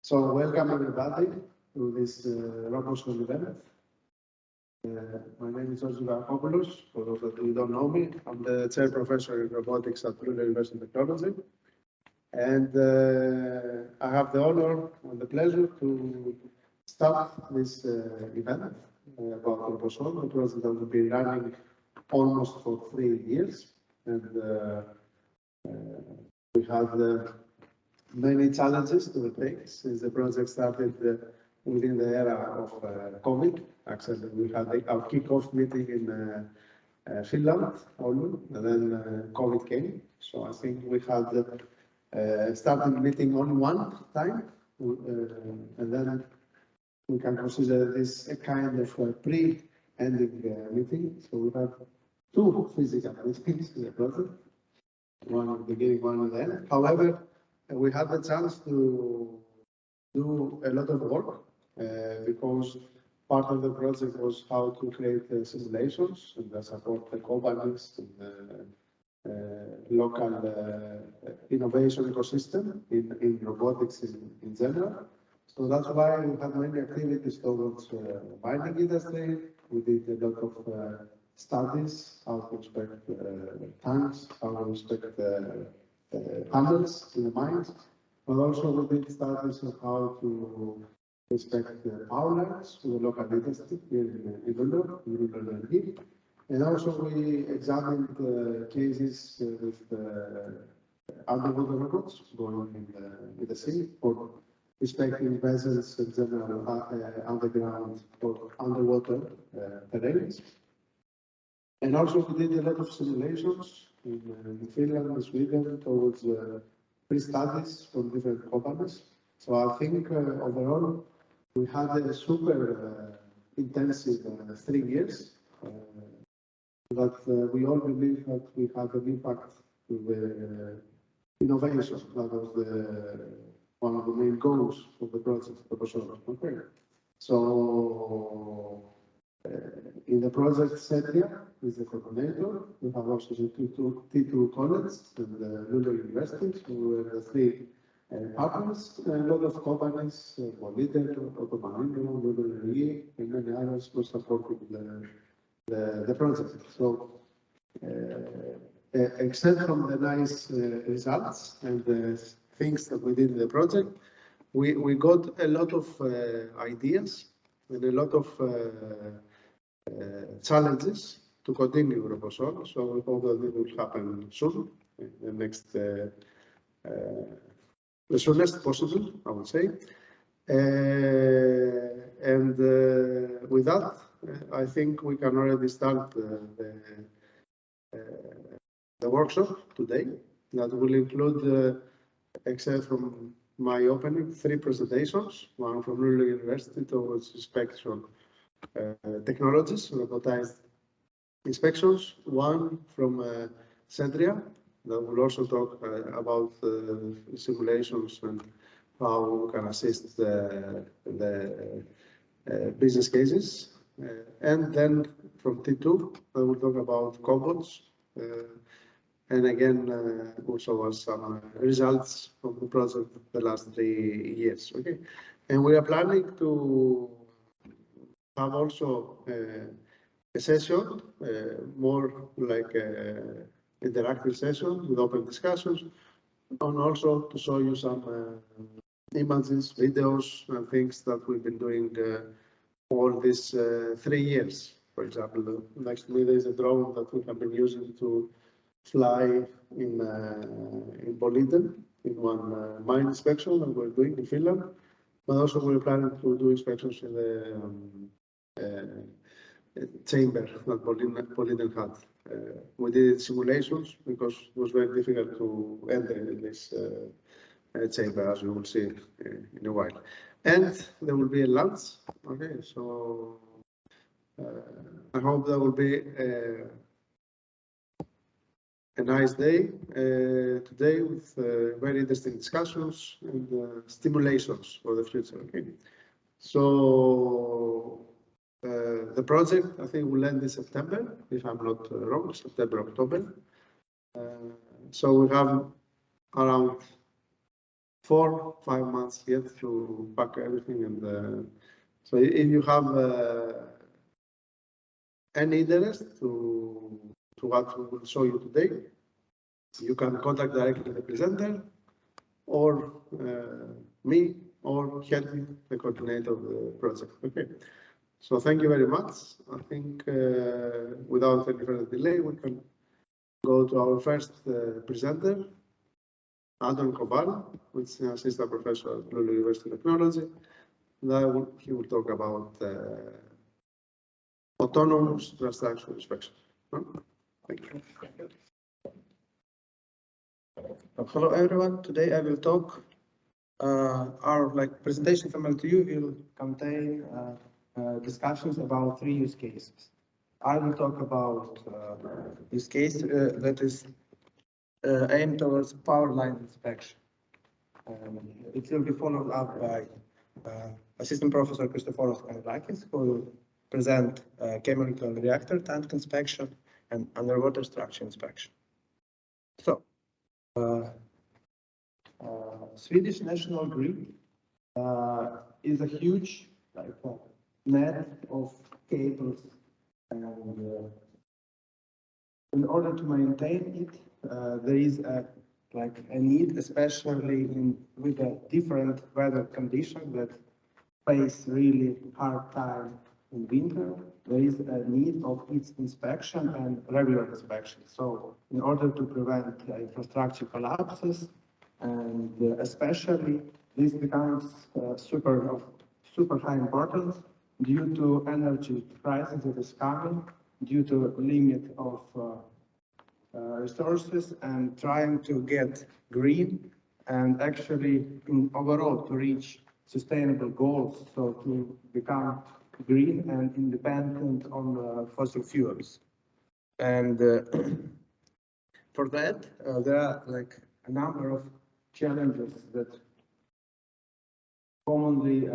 So welcome everybody to this RoboSol event. My name is Georgios, for those that you don't know me. I'm the chair professor in robotics at Luleå University of Technology. And I have the honor and the pleasure to start this event about RoboSol, a project that will be running almost for 3 years. And we have many challenges to take since the project started within the era of COVID. Actually, we had our kickoff meeting in Finland, Oulu, and then COVID came. So I think we had started meeting only one time, and then we can consider this a kind of pre-ending meeting. So we have 2 physical meetings in the project, one at the beginning, one at the end. However, we had the chance to do a lot of work because part of the project was how to create simulations and support the companies and local innovation ecosystem in robotics in general. So that's why we had many activities towards mining industry. We did a lot of studies, how to inspect tanks, how to inspect panels in the mines, but also we did studies of how to inspect the power lines to the local industry here in Luleå. And also we examined cases with underwater robots going in the sea for inspecting vessels in general underground or underwater terrains. And also we did a lot of simulations in Finland and Sweden towards pre-studies from different companies. So I think overall we had a super intensive 3 years, but we all believe that we had an impact to the innovation. That was one of the main goals of the project. Okay. So in the project Centria is the coordinator. We have also the T2 College and the Luleå University, so we're the 3 partners. A lot of companies, Boliden, Automarino, Luleå, and many others were supporting the project. So except from the nice results and the things that we did in the project, we got a lot of ideas and a lot of challenges to continue RoboSol. So we hope that it will happen soon, in the next, the soonest possible, I would say. And with that, I think we can already start the workshop today. That will include, except from my opening, 3 presentations, one from Luleå University towards inspection technologies, robotized inspections, one from Centria that will also talk about simulations and how we can assist the business cases, and then from T2 I will talk about Cobots, and again also some results from the project the last 3 years. Okay, and we are planning to have also a session, more like an interactive session with open discussions, and also to show you some images, videos, and things that we've been doing all these 3 years. For example, next to me there is a drone that we have been using to fly in Boliden in one mine inspection that we're doing in Finland, but also we're planning to do inspections in the chamber that Boliden had. We did simulations because it was very difficult to enter in this chamber, as you will see in a while. And there will be a lunch. Okay, so I hope there will be a nice day today with very interesting discussions and stimulations for the future. Okay, so the project I think will end in September, if I'm not wrong, September, October. So we have around 4-5 months yet to pack everything. And so if you have any interest to what we will show you today, you can contact directly the presenter or me or Yannick, the coordinator of the project. Okay. So thank you very much. I think without any further delay, we can go to our first presenter, Cabana, which is an assistant professor at Luleå University of Technology. He will talk about autonomous infrastructure inspection. Thank you. Hello everyone. Today I will talk. Our presentation from LTU will contain discussions about 3 use cases. I will talk about use case that is aimed towards power line inspection. It will be followed up by Assistant Professor Christoforos Kanelakis, who will present chemical reactor tank inspection and underwater structure inspection. So, Swedish National Grid is a huge net of cables, and in order to maintain it, there is a need, especially with a different weather condition that face really hard time in winter. There is a need of its inspection and regular inspection. So in order to prevent infrastructure collapses, and especially this becomes super high importance due to energy crisis that is coming, due to limit of resources and trying to get green and actually overall to reach sustainable goals, so to become green and independent on fossil fuels. And for that, there are a number of challenges that commonly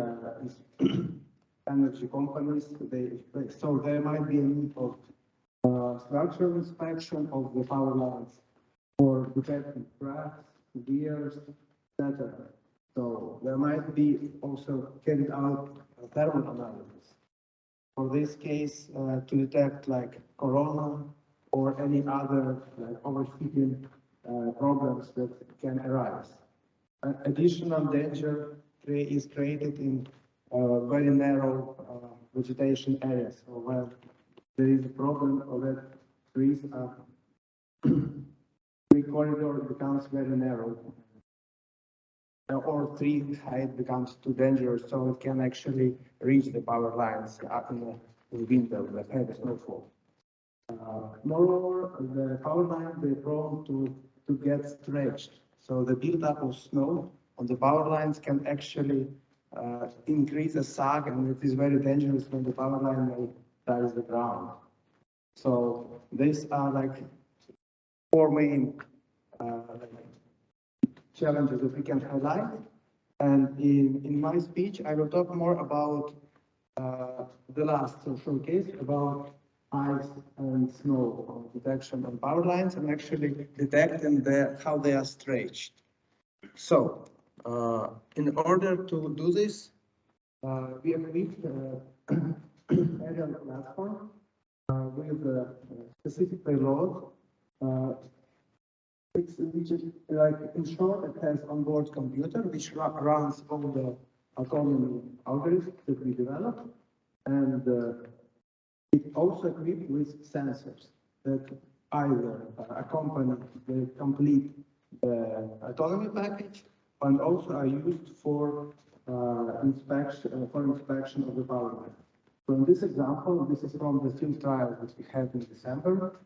energy companies so there might be a need of structural inspection of the power lines for detecting cracks, gears, etc. So there might be also carried out a thermal analysis. For this case, to detect corona or any other overheating problems that can arise. Additional danger is created in very narrow vegetation areas, so where there is a problem of that trees tree corridor becomes very narrow, or tree height becomes too dangerous, so it can actually reach the power lines in the winter with heavy snowfall. Moreover, the power lines are prone to get stretched, so the buildup of snow on the power lines can actually increase the sag, and it is very dangerous when the power line may touch the ground. So these are 4 main challenges that we can highlight. And in my speech, I will talk more about the last showcase about ice and snow detection on power lines and actually detecting how they are stretched. So, in order to do this, we equipped an aerial platform with a specific payload. Which is in short, it has onboard computer which runs all the autonomy algorithms that we developed, and it also equipped with sensors that either accompany the complete autonomy package and also are used for inspection of the power line. So in this example, this is from the field trial that we had in December.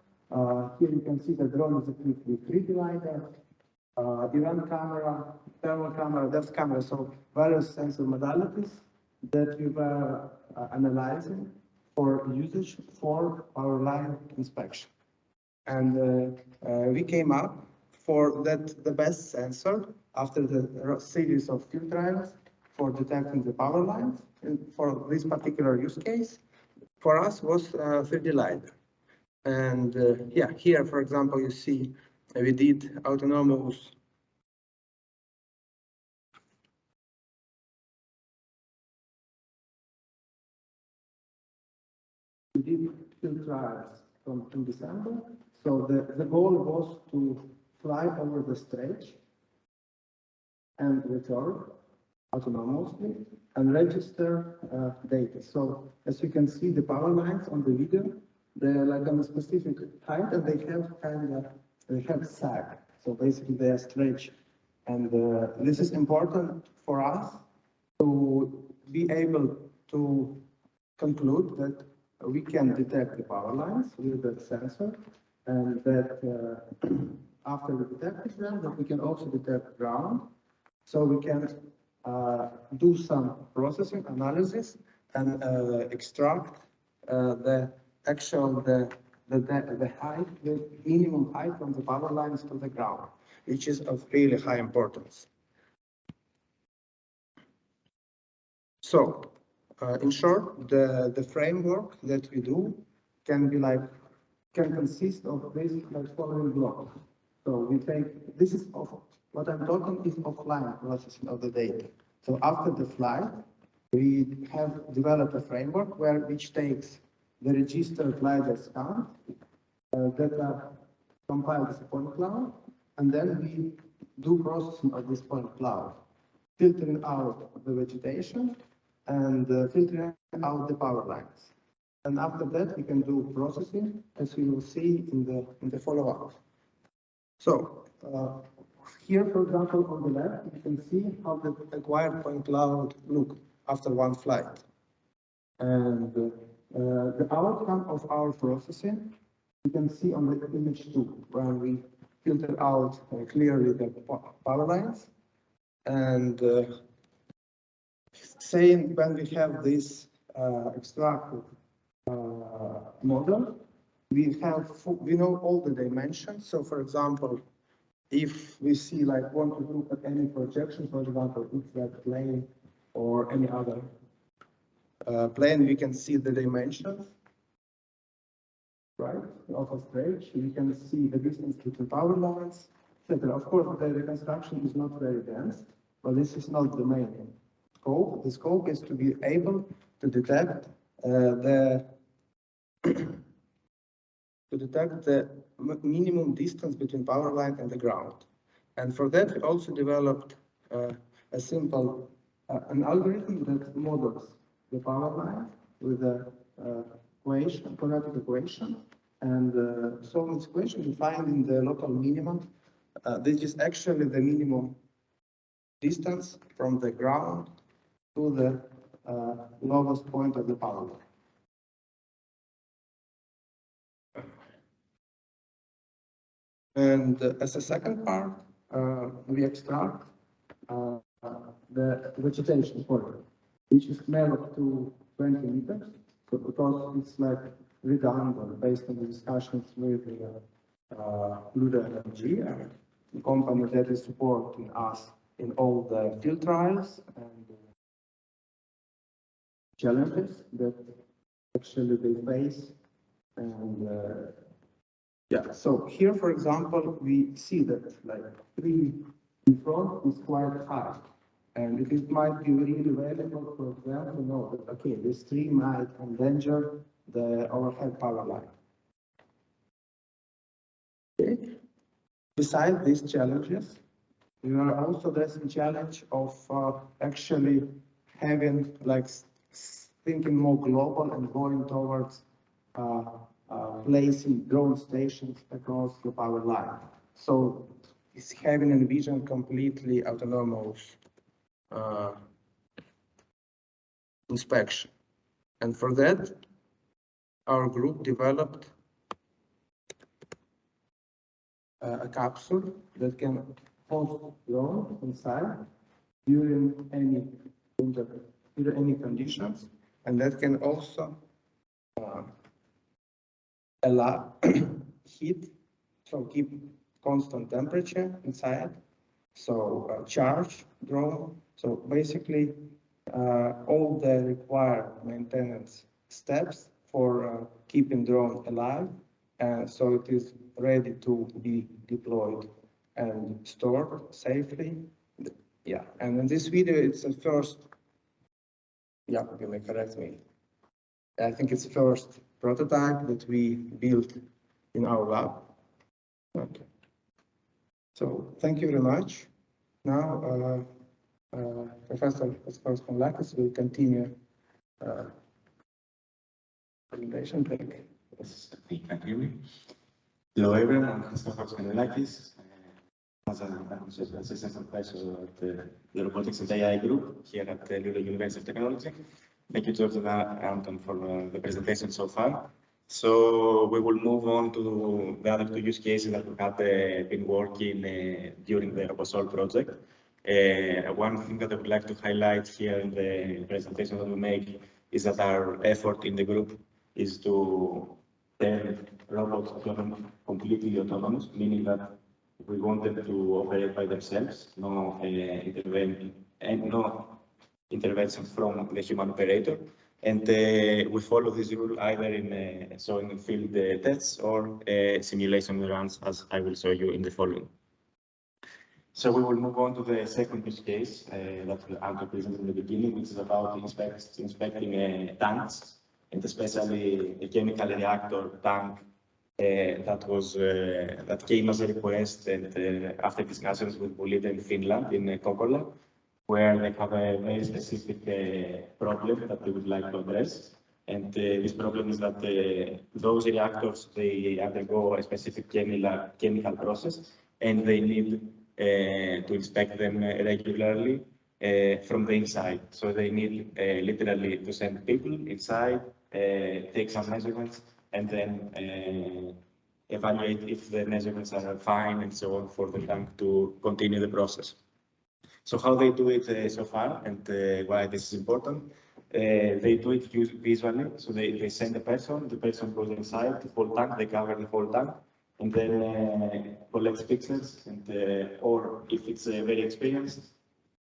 Here you can see the drone is equipped with 3D LiDAR, event camera, thermal camera, depth camera, so various sensor modalities that we were analyzing for usage for power line inspection. And we came up for the best sensor after the series of field trials for detecting the power lines. And for this particular use case, for us was 3D LiDAR. And yeah, here, for example, you see we did autonomous did field trials in December. So the goal was to fly over the stretch and return autonomously and register data. So as you can see, the power lines on the video, they're like on a specific height and they have sag. So basically they are stretched. And this is important for us to be able to conclude that we can detect the power lines with the sensor, and that after we detect them, that we can also detect ground. So we can do some processing analysis and extract the actual the height, the minimum height from the power lines to the ground, which is of really high importance. So, in short, the framework that we do can consist of basically like following blocks. So we take, this is what I'm talking is offline processing of the data. So after the flight, we have developed a framework which takes the registered gliders count that are compiled as a point cloud, and then we do processing of this point cloud, filtering out the vegetation and filtering out the power lines. And after that, we can do processing, as we will see in the follow-up. So here, for example, on the left, you can see how the acquired point cloud looked after one flight. And the outcome of our processing, you can see on the image 2, where we filter out clearly the power lines. And saying when we have this extracted model, we know all the dimensions. So for example, if we see want to look at any projection, for example, if that plane or any other plane, we can see the dimensions, right, of a stretch. We can see the distance between power lines, etc. Of course, the reconstruction is not very dense, but this is not the main scope. The scope is to be able to detect the minimum distance between power line and the ground. And for that, we also developed a simple an algorithm that models the power line with a quadratic equation, and solving this equation we find in the local minimum. This is actually the minimum distance from the ground to the lowest point of the power line. And as a second part, we extract the vegetation corridor, which is narrowed to 20 meters, so because it's redundant based on the discussions with Luleå, the company that is supporting us in all the field trials and challenges that actually they face. And yeah, so here, for example, we see that tree in front is quite high, and it might be really valuable for them to know that, okay, this tree might endanger the overhead power line. Okay. Besides these challenges, we are also addressing challenge of actually having thinking more global and going towards placing drone stations across the power line. So it's having a vision completely autonomous inspection. And for that, our group developed a capsule that can host drone inside during any conditions, and that can also allow heat, so keep constant temperature inside, so charge drone. So basically all the required maintenance steps for keeping drone alive, so it is ready to be deployed and stored safely. Yeah, and in this video it's the first, yeah, you may correct me, I think it's first prototype that we built in our lab. Okay. So thank you very much. Now, Professor Konlakis will continue presentation. Yes, you can hear me. Hello everyone, I'm Christopher Konlakis. As an assistant professor at the Robotics and AI group here at the Luleå University of Technology. Thank you, George and Anton, for the presentation so far. So we will move on to the other two use cases that we have been working during the RoboSol project. One thing that I would like to highlight here in the presentation that we make is that our effort in the group is to turn robots completely autonomous, meaning that we want them to operate by themselves, no intervention from the human operator. And we follow this rule either in showing field tests or simulation runs, as I will show you in the following. So we will move on to the second use case that Anton presented in the beginning, which is about inspecting tanks, and especially a chemical reactor tank that came as a request and after discussions with Boliden in Finland, in Kokkola, where they have a very specific problem that they would like to address. And this problem is that those reactors, they undergo a specific chemical process, and they need to inspect them regularly from the inside. So they need literally to send people inside, take some measurements, and then evaluate if the measurements are fine and so on for the tank to continue the process. So how they do it so far and why this is important? They do it visually. So they send the person goes inside the whole tank, they cover the whole tank, and then collects pixels, and or if it's very experienced,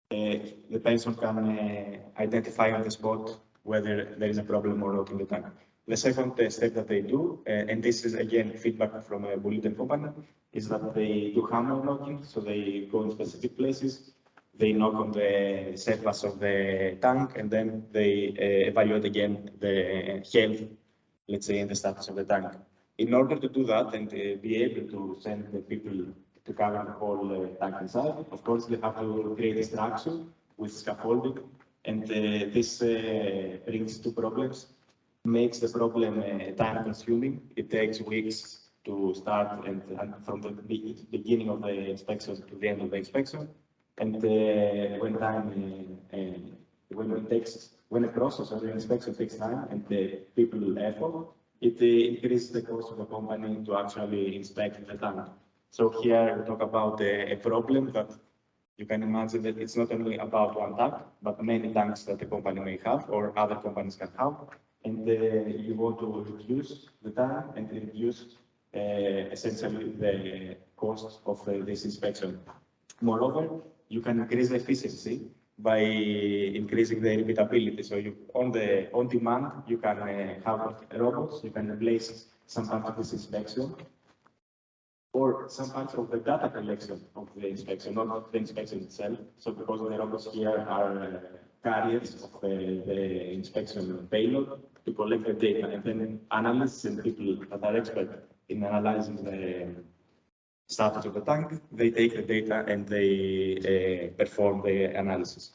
the person can identify on the spot whether there is a problem or not in the tank. The second step that they do, and this is again feedback from a Boliden company, is that they do hammer knocking. So they go in specific places, they knock on the surface of the tank, and then they evaluate again the health, let's say, and the status of the tank. In order to do that and be able to send the people to cover the whole tank inside, of course, they have to create a structure with scaffolding, and this brings two problems. Makes the problem time consuming. It takes weeks to start and from the beginning of the inspection to the end of the inspection. And when a process of the inspection takes time and the people effort, it increases the cost of the company to actually inspect the tank. So here we talk about a problem that you can imagine that it's not only about one tank, but many tanks that the company may have or other companies can have. And you want to reduce the time and reduce essentially the cost of this inspection. Moreover, you can increase the efficiency by increasing the repeatability. So on demand, you can have robots, you can replace some parts of this inspection or some parts of the data collection of the inspection, not the inspection itself. So because the robots here are carriers of the inspection payload to collect the data, and then analysts and people that are expert in analyzing the status of the tank, they take the data and they perform the analysis.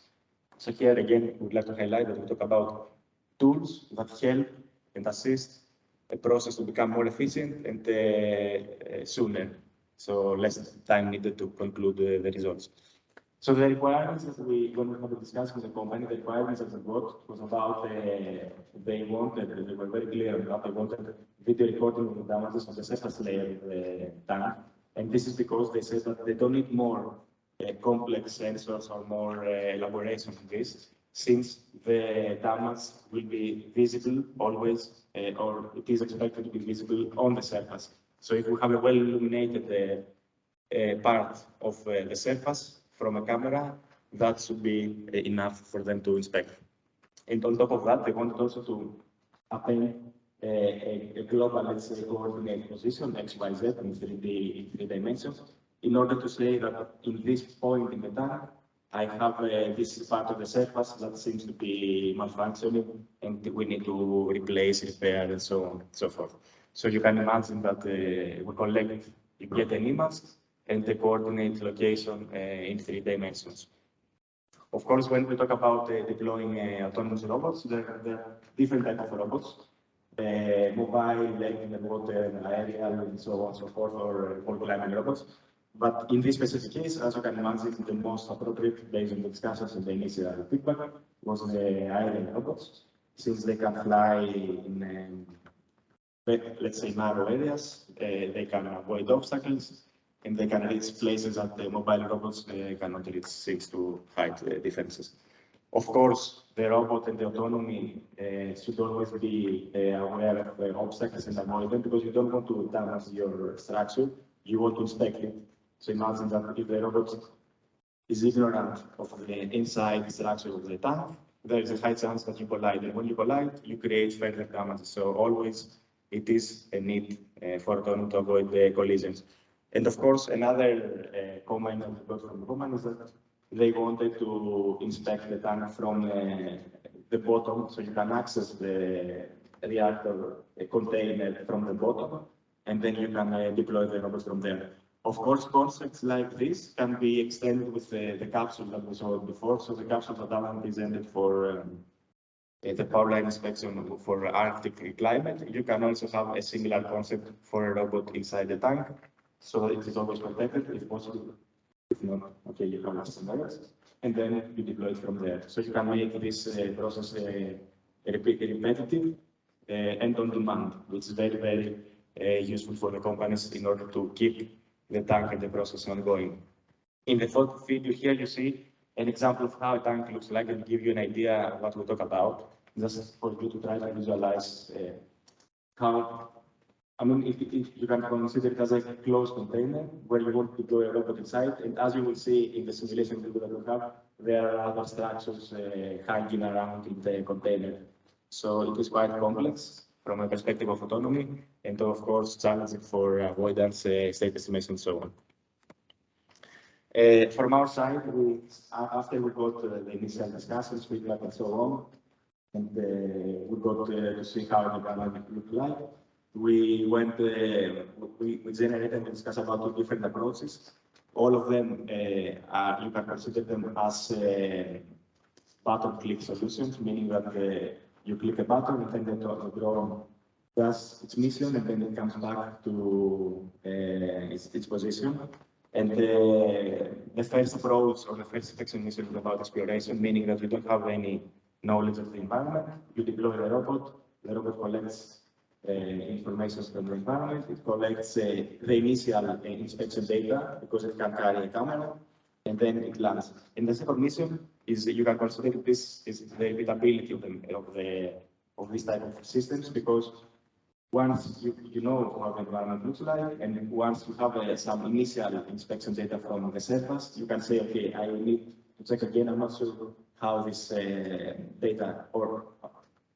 So here again, we would like to highlight that we talk about tools that help and assist the process to become more efficient and sooner, so less time needed to conclude the results. So the requirements that when we have discussed with the company, the requirements that they got was about they were very clear about they wanted video recording of the damages on the surface layer of the tank. And this is because they said that they don't need more complex sensors or more elaboration on this, since the damage will be visible always, or it is expected to be visible on the surface. So if we have a well-illuminated part of the surface from a camera, that should be enough for them to inspect. And on top of that, they wanted also to append a global, let's say, coordinate position, X, Y, Z, in 3D dimensions, in order to say that in this point in the tank, I have this part of the surface that seems to be malfunctioning, and we need to replace, repair, and so on and so forth. So you can imagine that we collect, you get an image, and the coordinate location in 3 dimensions. Of course, when we talk about deploying autonomous robots, there are different types of robots. Mobile, land in the water, aerial, and so on and so forth, or climbing robots. But in this specific case, as you can imagine, the most appropriate, based on the discussions and the initial feedback, was the aerial robots, since they can fly in, let's say, narrow areas, they can avoid obstacles, and they can reach places that the mobile robots cannot reach, thanks to height differences. Of course, the robot and the autonomy should always be aware of obstacles and avoid them, because you don't want to damage your structure, you want to inspect it. So imagine that if the robot is ignorant of the inside structure of the tank, there is a high chance that you collide. And when you collide, you create further damage. So always it is a need for autonomy to avoid the collisions. And of course, another comment that we got from the woman is that they wanted to inspect the tank from the bottom, so you can access the reactor container from the bottom, and then you can deploy the robots from there. Of course, concepts like this can be extended with the capsule that we saw before. So the capsule that Alan presented for the power line inspection for Arctic climate, you can also have a similar concept for a robot inside the tank. So it is always protected if possible. If not, okay, you can have some errors, and then you deploy it from there. So you can make this process repetitive and on demand, which is very, very useful for the companies in order to keep the tank and the process ongoing. In the third video here, you see an example of how a tank looks like and give you an idea of what we talk about, just for you to try to visualize how, I mean, if you can consider it as a closed container where you want to deploy a robot inside, and as you will see in the simulation video that we have, there are other structures hanging around in the container. So it is quite complex from a perspective of autonomy, and of course challenging for avoidance, state estimation, and so on. From our side, after we got the initial discussions, feedback, and so on, and we got to see how the Cabana look like, we went, we generated and discussed about 2 different approaches. All of them are, you can consider them as button click solutions, meaning that you click a button and then the drone does its mission and then it comes back to its position. And the first approach or the first section is about exploration, meaning that you don't have any knowledge of the environment. You deploy the robot collects information from the environment, it collects the initial inspection data because it can carry a camera, and then it lands. And the second mission is you can consider this is the repeatability of this type of systems, because once you know how the environment looks like, and once you have some initial inspection data from the surface, you can say, okay, I need to check again. I'm not sure how this data or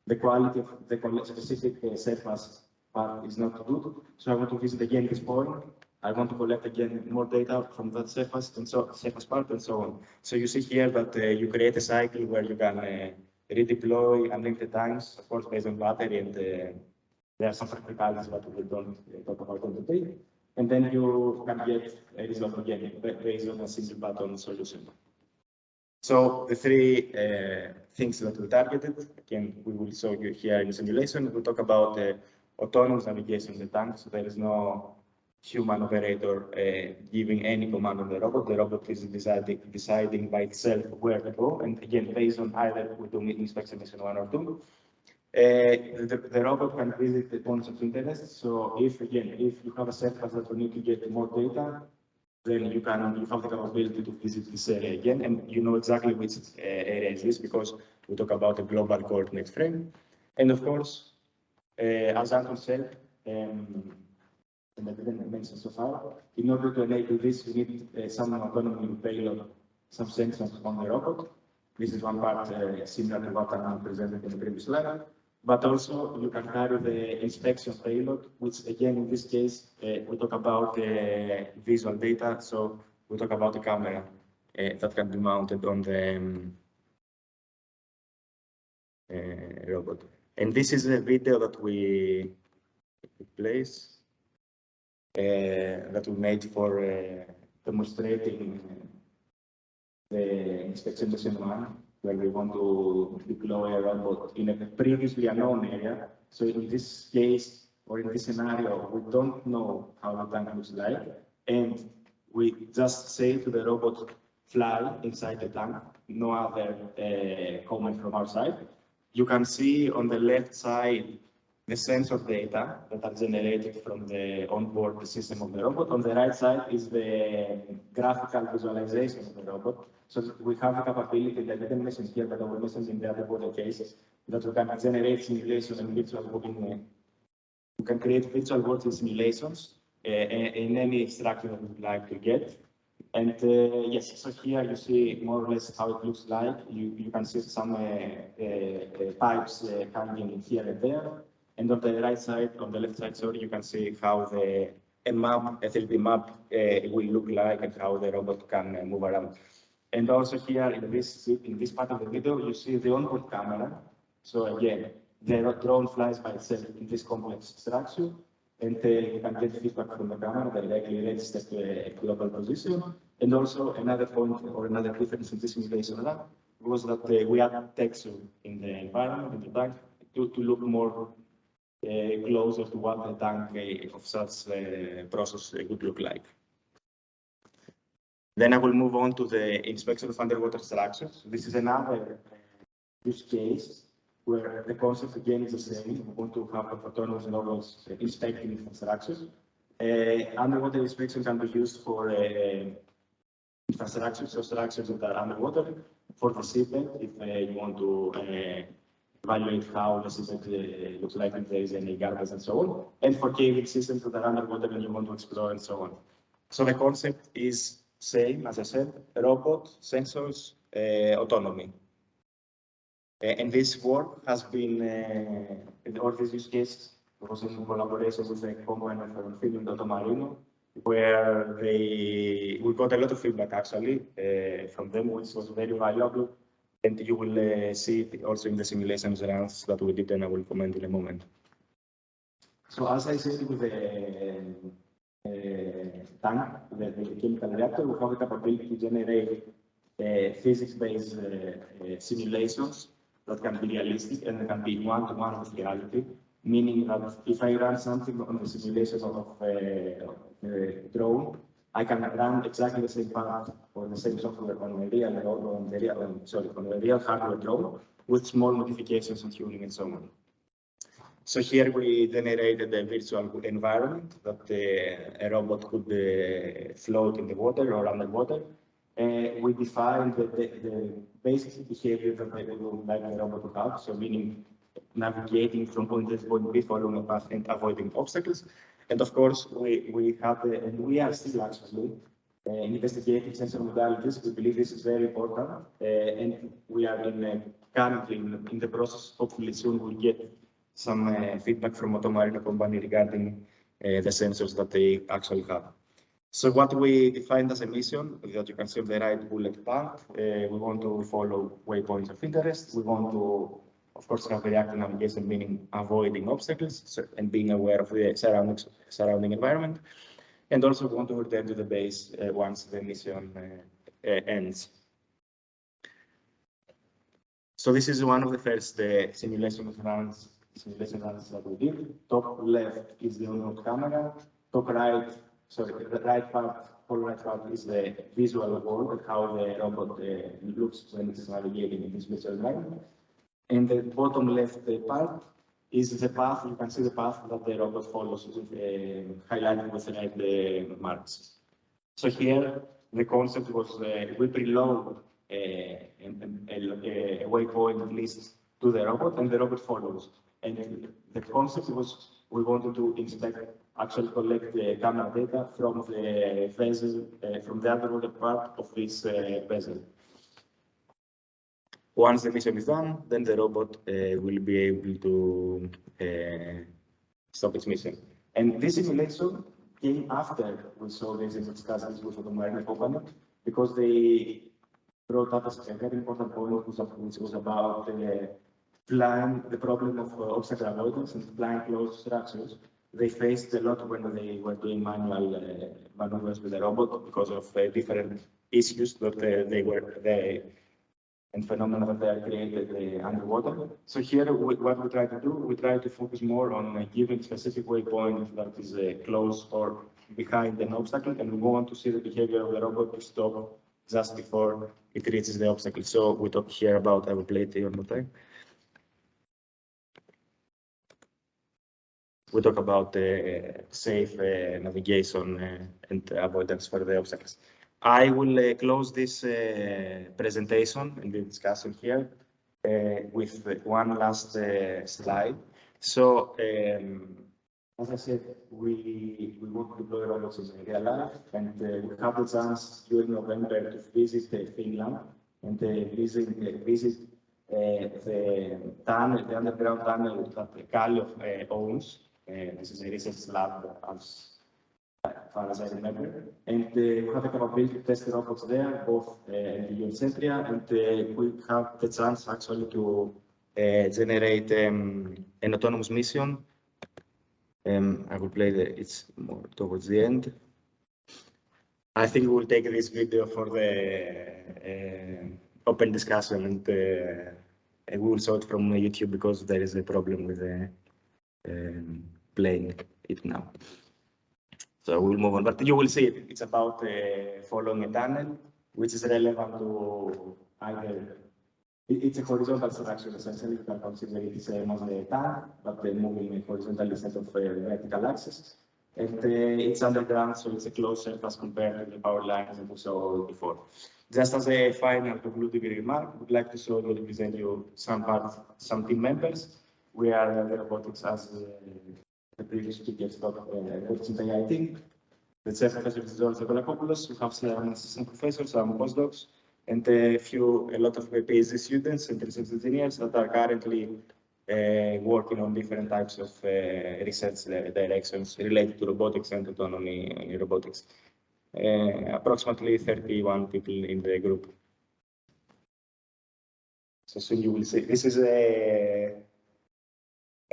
the quality of the specific surface part is not good. So I want to visit again this point. I want to collect again more data from that surface and surface part and so on. So you see here that you create a cycle where you can redeploy unlimited times, of course, based on battery, and there are some practicalities that we don't talk about on the day. And then you can get a result again based on a single button solution. So the 3 things that we targeted, again, we will show you here in the simulation. We'll talk about autonomous navigation in the tank. So there is no human operator giving any command on the robot. The robot is deciding by itself where to go. And again, based on either we do inspection mission 1 or 2, the robot can visit the points of interest. So if you have a surface that you need to get more data, then you have the capability to visit this area again, and you know exactly which area is this, because we talk about a global coordinate frame. And of course, as Anton said, and I didn't mention so far, in order to enable this, you need some autonomy payload, some sensors on the robot. This is one part similar to what I presented in the previous slide. But also you can carry the inspection payload, which again, in this case, we talk about visual data. So we talk about the camera. that can be mounted on the robot. And this is a video that we place that we made for demonstrating the inspection mission 1, where we want to deploy a robot in a previously unknown area. So in this case, or in this scenario, we don't know how the tank looks like, and we just say to the robot, fly inside the tank, no other comment from our side. You can see on the left side the sensor data that are generated from the onboard system of the robot. On the right side is the graphical visualization of the robot. So we have the capability that I didn't mention here, but I will mention in the other border cases, that we can generate simulation and virtual world. We can create virtual worlds in simulations in any structure that we would like to get. And yes, so here you see more or less how it looks like. You can see some pipes hanging here and there. And on the right side, on the left side, sorry, you can see how a 3D map will look like and how the robot can move around. And also here in this part of the video, you see the onboard camera. So again, the drone flies by itself in this complex structure, and you can get feedback from the camera directly registered to a global position. And also another point or another difference in this simulation lab was that we add texture in the environment, in the tank, to look more closer to what the tank of such process would look like. Then I will move on to the inspection of underwater structures. This is another use case where the concept again is the same. We want to have autonomous robots inspecting infrastructures. Underwater inspection can be used for infrastructures or structures that are underwater, for the seabed, if you want to evaluate how the seabed looks like, if there is any garbage and so on, and for caving systems that are underwater and you want to explore and so on. So the concept is same, as I said, robot, sensors, autonomy. And this work has been, or this use case was in collaboration with a company from Finland, Marino, where we got a lot of feedback actually from them, which was very valuable. And you will see it also in the simulations runs that we did, and I will comment in a moment. So as I said, with the tank, the chemical reactor, we have the capability to generate physics-based simulations that can be realistic and can be one-to-one with reality, meaning that if I run something on the simulation of a drone, I can run exactly the same path or the same software on a real on a real hardware drone with small modifications and tuning and so on. So here we generated a virtual environment that a robot could float in the water or underwater. We defined the basic behavior that we would like the robot to have, so meaning navigating from point A to point B, following a path and avoiding obstacles. And of course, we have and we are still actually investigating sensor modalities. We believe this is very important, and we are currently in the process. Hopefully soon we'll get some feedback from Marino company regarding the sensors that they actually have. So what we defined as a mission, that you can see on the right bullet part, we want to follow waypoints of interest. We want to, of course, have reactive navigation, meaning avoiding obstacles and being aware of the surrounding environment. And also we want to return to the base once the mission ends. So this is one of the first simulation runs that we did. Top left is the onboard camera. Top right, sorry, the right part, whole right part is the visual world and how the robot looks when it's navigating in this virtual environment. And the bottom left part is the path. You can see the path that the robot follows with highlighted with red marks. So here the concept was we preload a waypoint list to the robot, and the robot follows. And the concept was we wanted to inspect, actually collect the camera data from the vessel, from the underwater part of this vessel. Once the mission is done, then the robot will be able to stop its mission. And this simulation came after we saw this and discussed this with the Marino company. because they brought up a very important point, which was about flying, the problem of obstacle avoidance and flying closed structures. They faced a lot when they were doing manual maneuvers with the robot because of different issues that and phenomena that are created underwater. So here, what we try to do, we try to focus more on giving specific waypoint that is close or behind an obstacle, and we want to see the behavior of the robot to stop just before it reaches the obstacle. So we talk here about, I will play it one more time. We talk about safe navigation and avoidance for the obstacles. I will close this presentation and the discussion here with one last slide. So, as I said, we want to deploy robots in real life, and we have the chance during November to visit Finland and visit the tunnel, the underground tunnel that Kallio owns. This is a research lab, as far as I remember, and we have the capability to test the robots there, both in the US area, and we have the chance actually to generate an autonomous mission. I will play it's more towards the end. I think we will take this video for the open discussion, and we will show it from YouTube because there is a problem with the playing it now. So we'll move on, but you will see it. It's about following a tunnel, which is relevant to either, it's a horizontal structure essentially. You can consider it the same as the tank, but moving horizontally instead of vertical axis. And it's underground, so it's a closed surface compared to the power lines that we saw before. Just as a final concluding remark, we'd like to show you and present you some team members. We are the robotics, as the previous speakers talked about, robotics in the IT. The chief professor is George Zagorakopoulos. We have some assistant professors, some postdocs, and a lot of PhD students and research engineers that are currently working on different types of research directions related to robotics and autonomy in robotics. Approximately 31 people in the group. So soon you will see. This is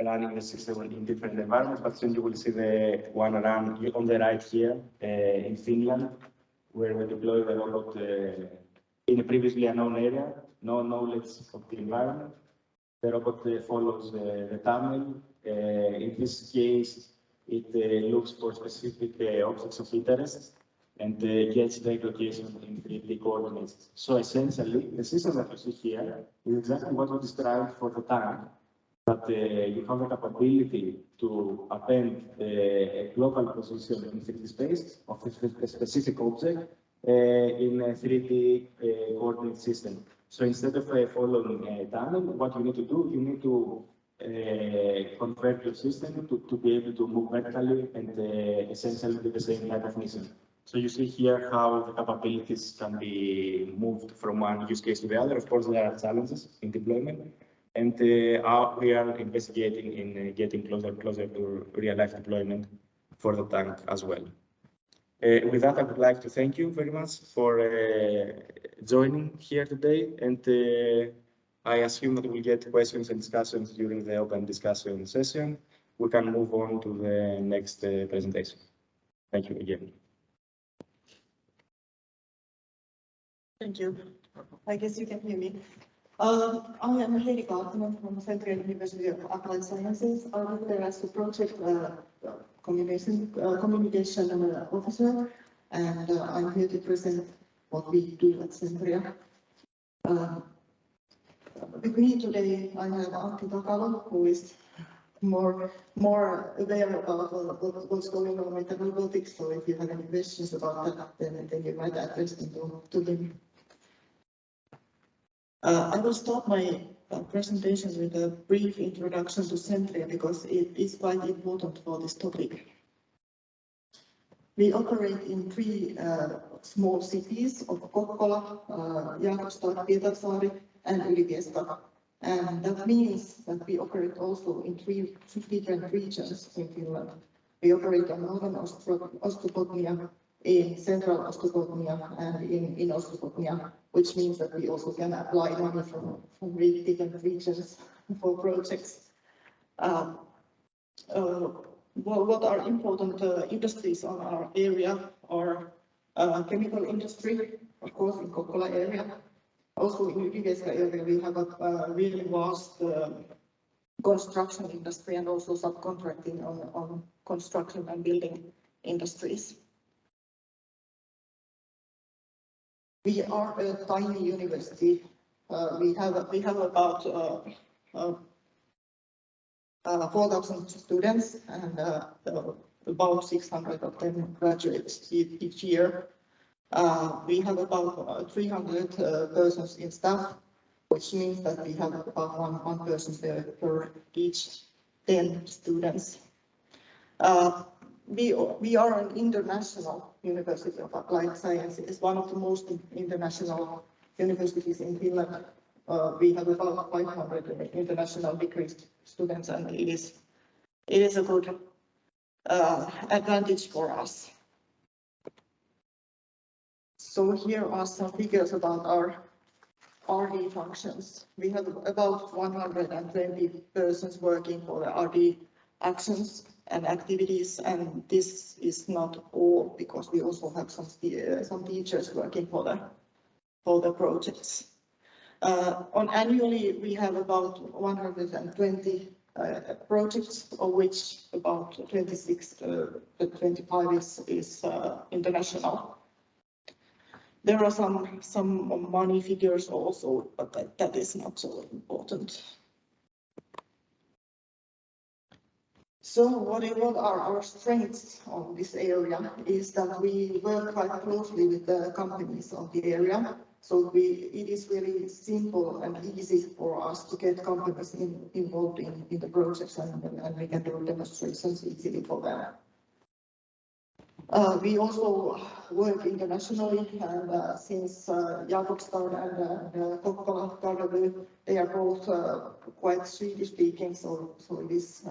running the system in different environments, but soon you will see the one run on the right here in Finland, where we deploy the robot in a previously unknown area, no knowledge of the environment. The robot follows the tunnel. In this case, it looks for specific objects of interest and gets their location in 3D coordinates. So essentially, the system that you see here is exactly what we described for the tank, but you have the capability to append a global position in 3D space of a specific object in a 3D coordinate system. So instead of following a tunnel, what you need to do, you need to convert your system to be able to move vertically and essentially do the same type of mission. So you see here how the capabilities can be moved from one use case to the other. Of course, there are challenges in deployment, and we are investigating in getting closer to real-life deployment for the tank as well. With that, I would like to thank you very much for joining here today, and I assume that we'll get questions and discussions during the open discussion session. We can move on to the next presentation. Thank you again. Thank you. I guess you can hear me. I am Heidi Kautinen from Central University of Applied Sciences. I work there as a project communication officer, and I'm here to present what we do at Centria. With me today, I have Antti Takalo, who is more aware about what's going on with the robotics. So if you have any questions about that, then you might address them to him. I will start my presentation with a brief introduction to Centria because it is quite important for this topic. We operate in 3 small cities of Kokkola, Jakobstad, Pietarsaari, and Ylivieska. And that means that we operate also in 3 different regions in Finland. We operate on Northern Ostrobothnia, in Central Ostrobothnia and in Ostrobothnia, which means that we also can apply money from really different regions for projects. What are important industries on our area are chemical industry, of course, in Kokkola area. Also in Ylivieska area, we have a really vast construction industry and also subcontracting on construction and building industries. We are a tiny university. We have about 4,000 students, and about 600 of them graduate each year. We have about 300 persons in staff, which means that we have about one person per each 10 students. We are an international university of applied sciences, one of the most international universities in Finland. We have about 500 international degree students, and it is a good advantage for us. So here are some figures about our RD functions. We have about 120 persons working for the RD actions and activities, and this is not all, because we also have some teachers working for the projects. Annually, we have about 120 projects, of which about 26 to 25 is international. There are some money figures also, but that is not so important. So what are our strengths on this area is that we work quite closely with the companies of the area. So it is really simple and easy for us to get companies involved in the projects, and we can do demonstrations easily for them. We also work internationally, and since Jakobstad and Kokkola, they are both quite Swedish speaking, so it is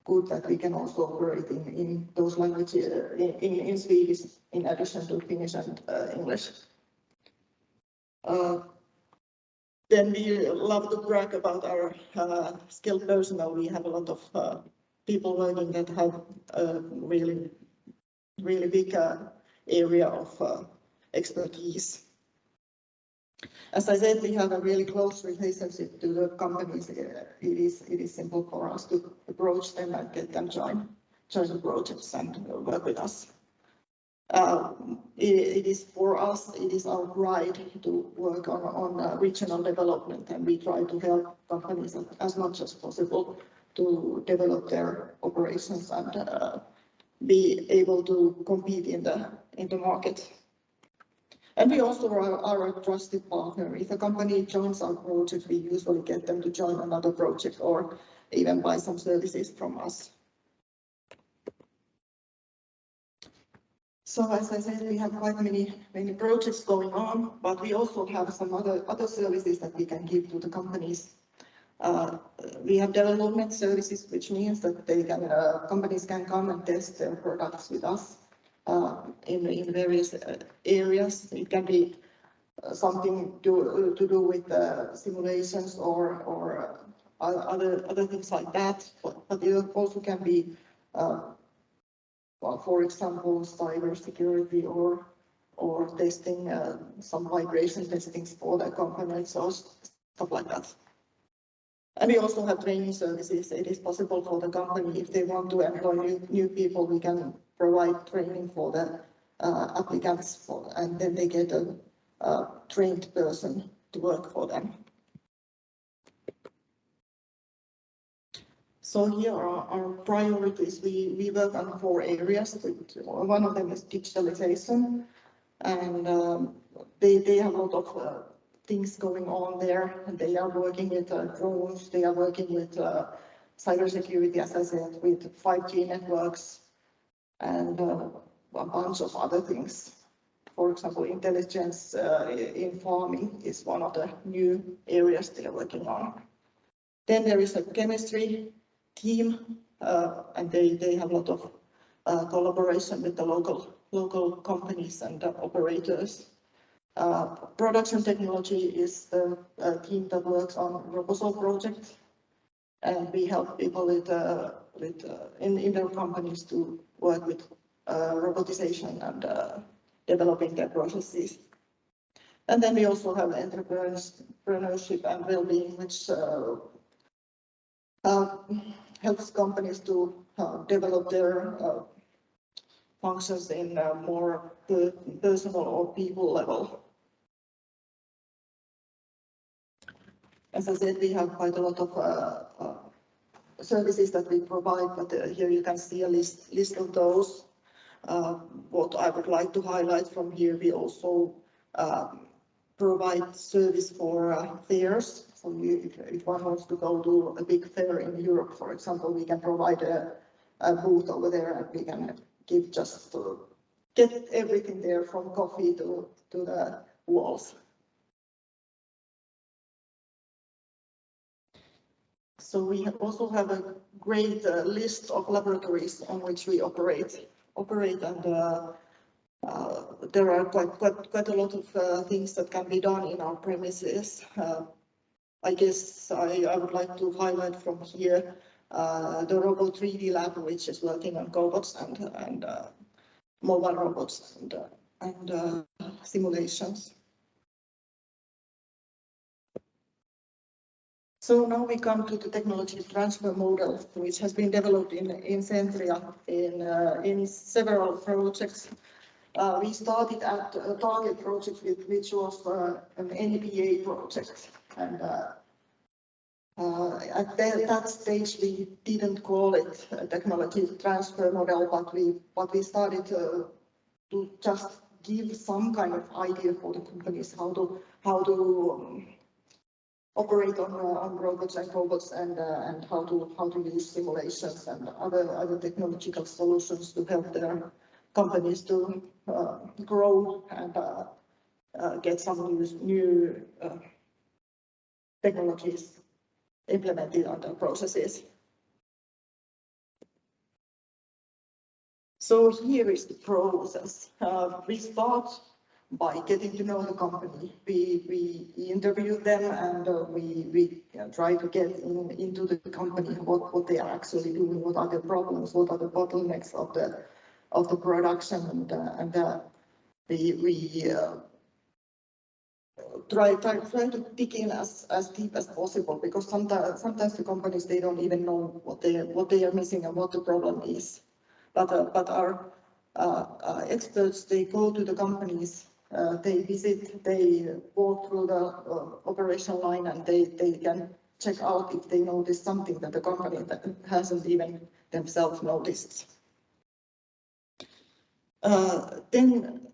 good that we can also operate in those languages, in Swedish, in addition to Finnish and English. Then we love to brag about our skilled personnel. We have a lot of people working that have a really big area of expertise. As I said, we have a really close relationship to the companies. It is simple for us to approach them and get them join the projects and work with us. It is for us, it is our pride to work on regional development, and we try to help companies as much as possible to develop their operations and be able to compete in the market. And we also are a trusted partner. If a company joins our project, we usually get them to join another project or even buy some services from us. So as I said, we have quite many projects going on, but we also have some other services that we can give to the companies. We have development services, which means that companies can come and test their products with us in various areas. It can be something to do with simulations or other things like that, but it also can be well, for example, cyber security or testing some vibration testings for the components or stuff like that. And we also have training services. It is possible for the company, if they want to employ new people, we can provide training for the applicants, and then they get a trained person to work for them. So here are our priorities. We work on 4 areas. One of them is digitalization, and they have a lot of things going on there. They are working with drones, they are working with cybersecurity, as I said, with 5G networks, and a bunch of other things. For example, intelligence in farming is one of the new areas they are working on. Then there is a chemistry team, and they have a lot of collaboration with the local local companies and operators. Production technology is the team that works on RoboSol project, and we help people in their companies to work with robotization and developing their processes. And then we also have entrepreneurship and well-being, which helps companies to develop their functions in a more personal or people level. As I said, we have quite a lot of services that we provide, but here you can see a list of those. What I would like to highlight from here, we also provide service for fairs. So if one wants to go to a big fair in Europe, for example, we can provide a booth over there, and we can give just to get everything there from coffee to the walls. So we also have a great list of laboratories on which we operate, and there are quite a lot of things that can be done in our premises. I guess I would like to highlight from here the Robo 3D lab, which is working on cobots and mobile robots and simulations. So now we come to the technology transfer model, which has been developed in Centria in several projects. We started at a target project which was an NBA project, and at that stage we didn't call it a technology transfer model, but we started to just give some kind of idea for the companies how to operate on robots and cobots, and how to use simulations and other technological solutions to help their companies to grow and get some new technologies implemented on their processes. So here is the process. We start by getting to know the company. We interview them, and we try to get into the company, what they are actually doing, what are the problems, what are the bottlenecks of the production, and we try to dig in as deep as possible, because sometimes the companies, they don't even know what they are missing and what the problem is. But our experts, they go to the companies, they visit, they walk through the operation line, and they can check out if they notice something that the company that hasn't even themselves noticed. Then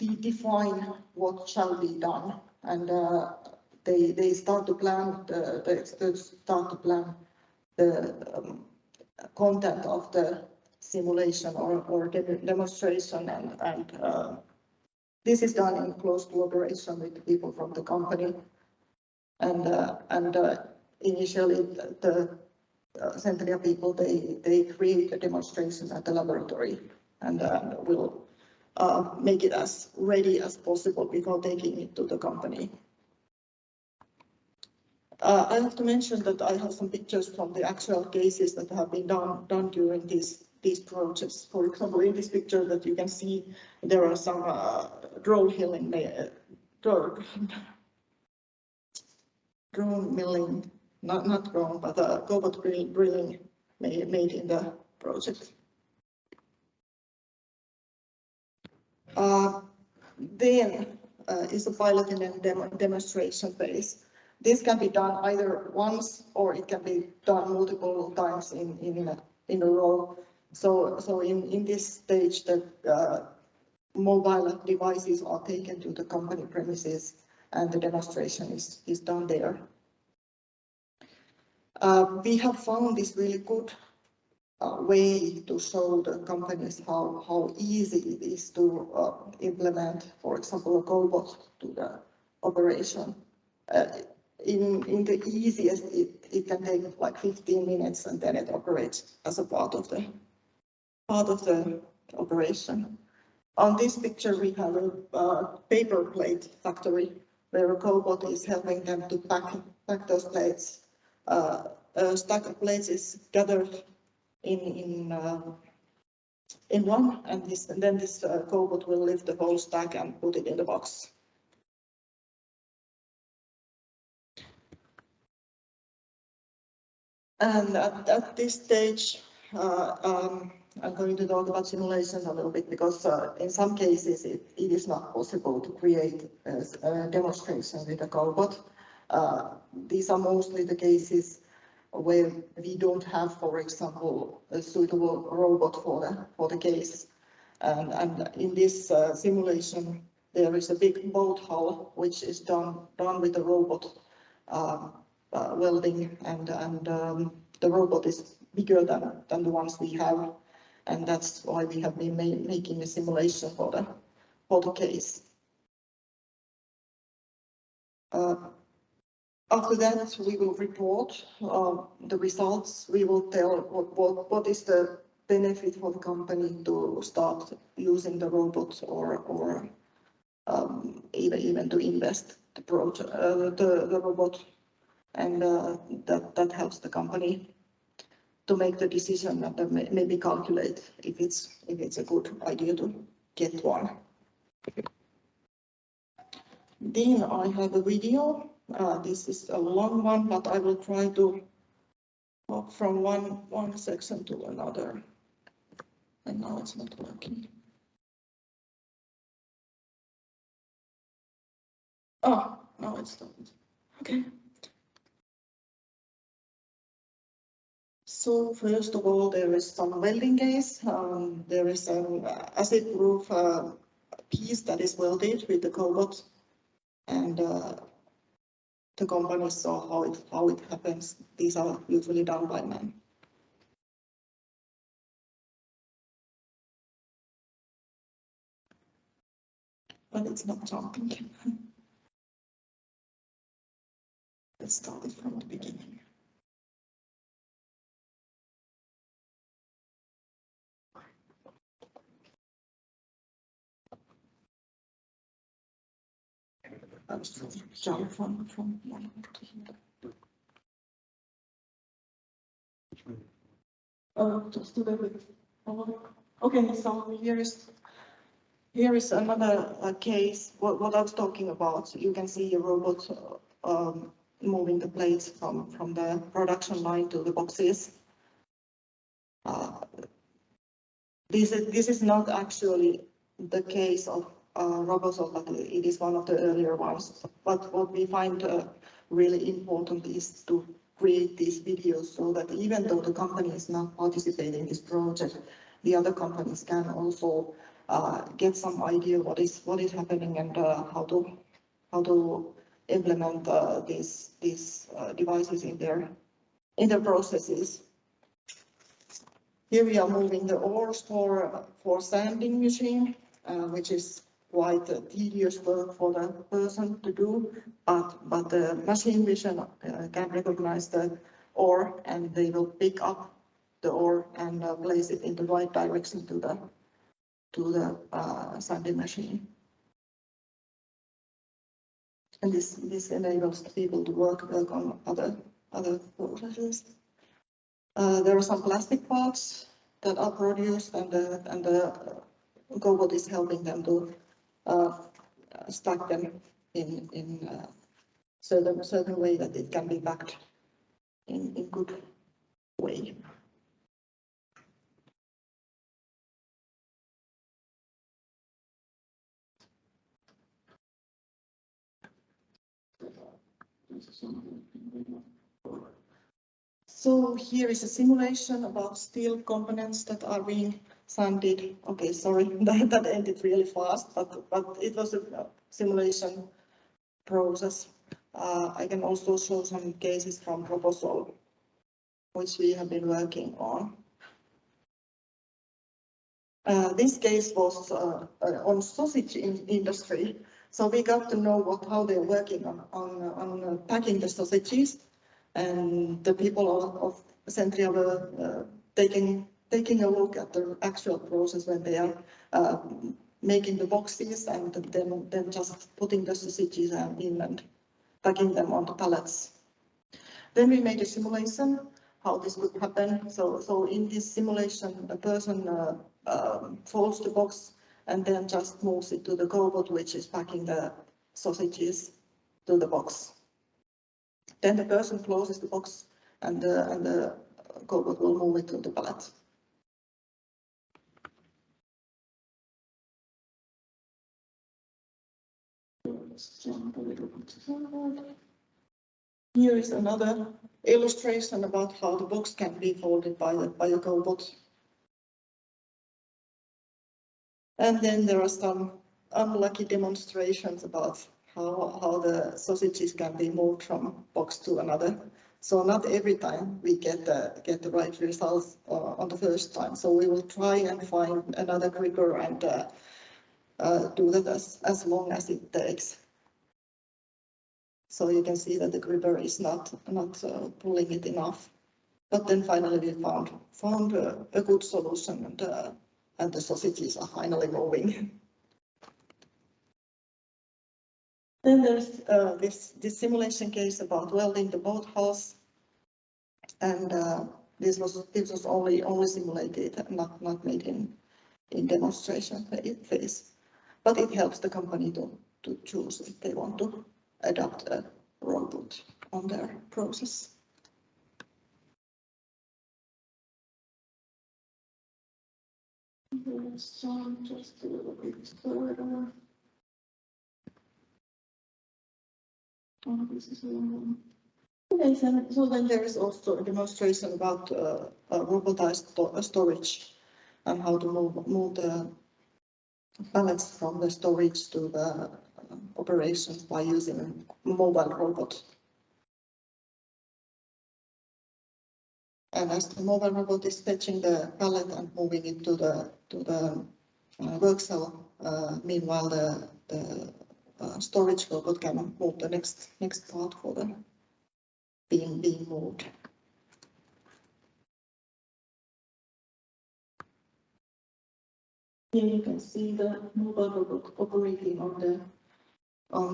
we define what shall be done, and they start to plan, the experts start to plan the content of the simulation or demonstration, and this is done in close collaboration with the people from the company. And initially the Centria people, they create a demonstration at the laboratory, and will make it as ready as possible before taking it to the company. I have to mention that I have some pictures from the actual cases that have been done during these projects. For example, in this picture that you can see, there are some drone milling, not drone, but Cobot drilling made in the project. Then is the piloting and demonstration phase. This can be done either once, or it can be done multiple times in a row. So in this stage, the mobile devices are taken to the company premises, and the demonstration is done there. We have found this really good way to show the companies how easy it is to implement, for example, a Cobot to the operation. In the easiest, it can take like 15 minutes, and then it operates as a part of the operation. On this picture, we have a paper plate factory where a Cobot is helping them to pack those plates. A stack of plates is gathered in one, and then this Cobot will lift the whole stack and put it in the box. And at this stage, I'm going to talk about simulations a little bit because in some cases it is not possible to create a demonstration with a Cobot. These are mostly the cases where we don't have, for example, a suitable robot for the case. And in this simulation, there is a big boat hull which is done with the robot welding, and the robot is bigger than the ones we have, and that's why we have been making a simulation for the case. After that, we will report the results. We will tell what is the benefit for the company to start using the robot, or even to invest the robot, and that helps the company to make the decision and maybe calculate if it's a good idea to get one. Then I have a video. This is a long one, but I will try to hop from one section to another. And now it's not working. Oh, now it's stopped. Okay. So first of all, there is some welding case. There is an acid-proof piece that is welded with the Cobot, and the company saw how it happens. These are usually done by man. But it's not jumping. Let's start it from the beginning. Jump from one to the other. Just a little bit. Okay, so here is another case. What I was talking about. You can see a robot moving the plates from the production line to the boxes. This is not actually the case of RoboSol, but it is one of the earlier ones. But what we find really important is to create these videos so that even though the company is not participating in this project, the other companies can also get some idea what is happening and how to implement these devices in their processes. Here we are moving the ores for sanding machine, which is quite tedious work for the person to do, but the machine vision can recognize the ore, and they will pick up the ore and place it in the right direction to the sanding machine. And this enables people to work on other processes. There are some plastic parts that are produced, and the Cobot is helping them to stack them in certain way that it can be packed in good way. So here is a simulation about steel components that are being sanded. Okay, sorry, that ended really fast, but it was a simulation process. I can also show some cases from RoboSol, which we have been working on. This case was on sausage industry, so we got to know how they're working on packing the sausages. And the people of Centria were taking taking a look at the actual process when they are making the boxes and then just putting the sausages in and packing them on the pallets. Then we made a simulation how this could happen. So in this simulation, a person folds the box and then just moves it to the Cobot, which is packing the sausages to the box. Then the person closes the box and the Cobot will move it to the pallet. Let's jump a little bit forward. Here is another illustration about how the box can be folded by a Cobot. And then there are some unlucky demonstrations about how the sausages can be moved from box to another. So not every time we get the right results on the first time. So we will try and find another gripper and do that as long as it takes. So you can see that the gripper is not pulling it enough. But then finally we found a good solution and the sausages are finally moving. Then there's this simulation case about welding the boathouse, and this was only simulated, not made in demonstration phase. But it helps the company to choose if they want to adopt a robot on their process. Let's jump just a little bit further. Oh, this is a long one. Okay, so then there is also a demonstration about robotized storage and how to move the pallets from the storage to the operations by using a mobile robot. And as the mobile robot is fetching the pallet and moving it to the work cell, meanwhile the storage robot can move the next part for the being moved. Here you can see the mobile robot operating on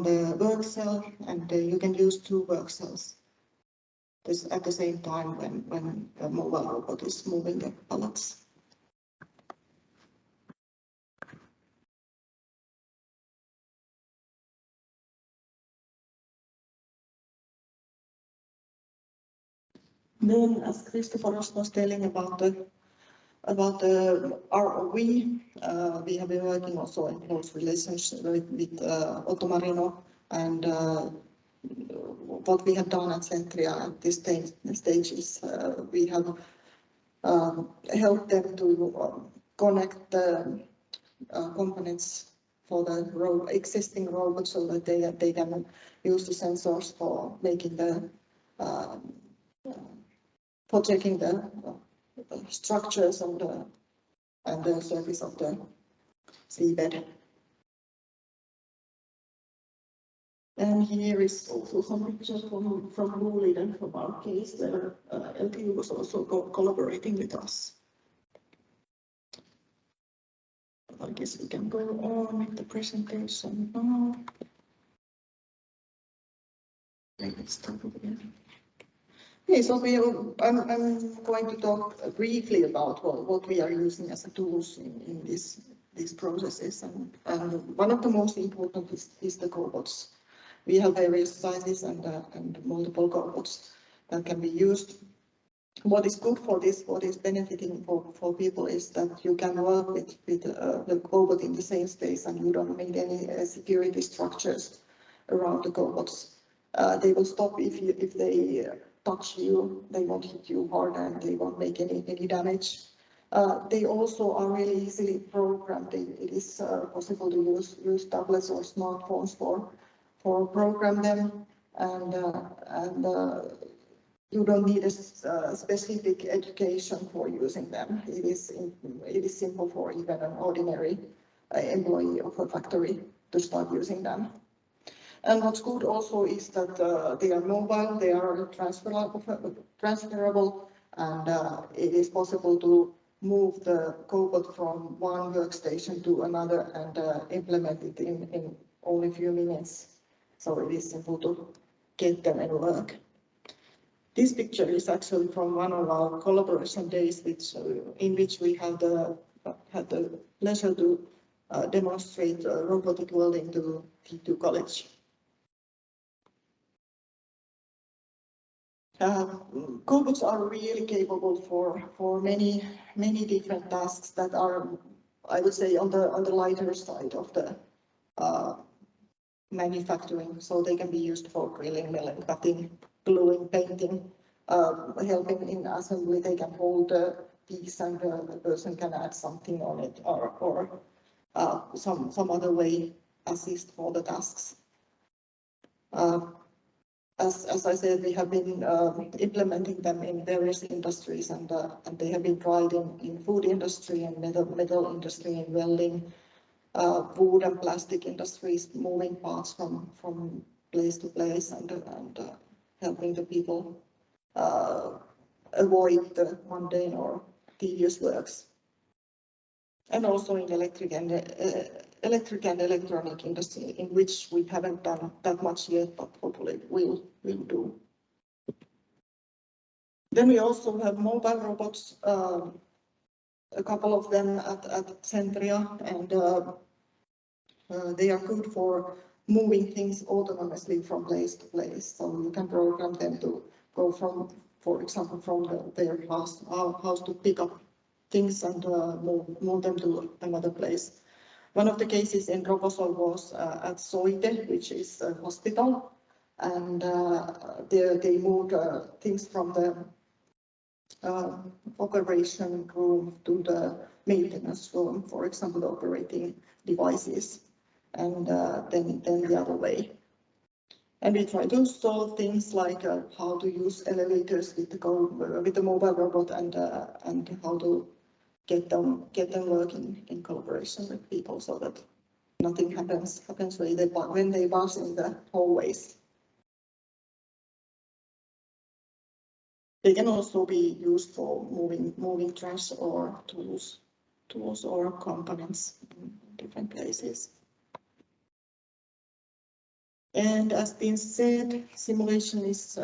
the work cell, and you can use 2 work cells at the same time when the mobile robot is moving the pallets. Then, as Christopher was telling about the ROV, we have been working also in close relationship with Otto Marino, and what we have done at Centria at this stage is we have helped them to connect the components for the existing robots so that they can use the sensors for making for checking the structures and the surface of the seabed. And here is also some pictures from Luleå and from our case where LTU was also collaborating with us. I guess we can go on with the presentation now. Let's start again. Okay, so I'm going to talk briefly about what we are using as a tools in these processes, and one of the most important is the cobots. We have various sizes and multiple cobots that can be used. What is good for this, what is benefiting for people is that you can work with the cobot in the same space and you don't need any security structures around the cobots. They will stop if they touch you, they won't hit you hard and they won't make any damage. They also are really easily programmed. It is possible to use tablets or smartphones for program them, and you don't need a specific education for using them. It is simple for even an ordinary employee of a factory to start using them. And what's good also is that they are mobile, they are transferable, and it is possible move the Cobot from one workstation to another and implement it in only a few minutes. So it is simple to get them and work. This picture is actually from one of our collaboration days, in which we had the pleasure to demonstrate robotic welding to T2 College. Cobots are really capable for many different tasks that are, I would say, on the lighter side of the manufacturing. So they can be used for drilling, milling, cutting, gluing, painting, helping in assembly. They can hold a piece and the person can add something on it, or some other way assist for the tasks. As I said, we have been implementing them in various industries, and they have been tried in food industry and metal industry and welding, wood and plastic industries, moving parts from place to place and helping the people avoid the mundane or tedious works. And also in electric and electronic industry, in which we haven't done that much yet, but hopefully we'll do. Then we also have mobile robots, a couple of them at Centria, and they are good for moving things autonomously from place to place. So you can program them to go from, for example, from their house to pick up things and move them to another place. One of the cases in RoboSol was at Soite, which is a hospital, and they moved things from the operation room to the maintenance room, for example, operating devices, and then the other way. And we try to solve things like how to use elevators with the mobile robot and how to get them working in collaboration with people so that nothing happens when they pass in the hallways. They can also be used for moving trash or tools or components in different places. And as been said, simulation is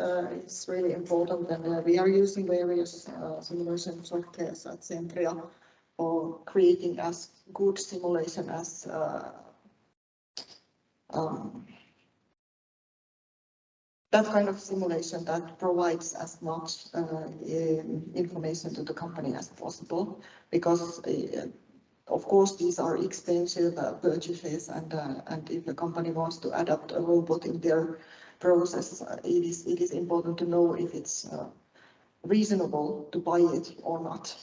really important, and we are using various simulation softwares at Centria for creating as good simulation as that kind of simulation that provides as much information to the company as possible, because of course these are expensive purchases, and if the company wants to adapt a robot in their process, it is important to know if it's reasonable to buy it or not.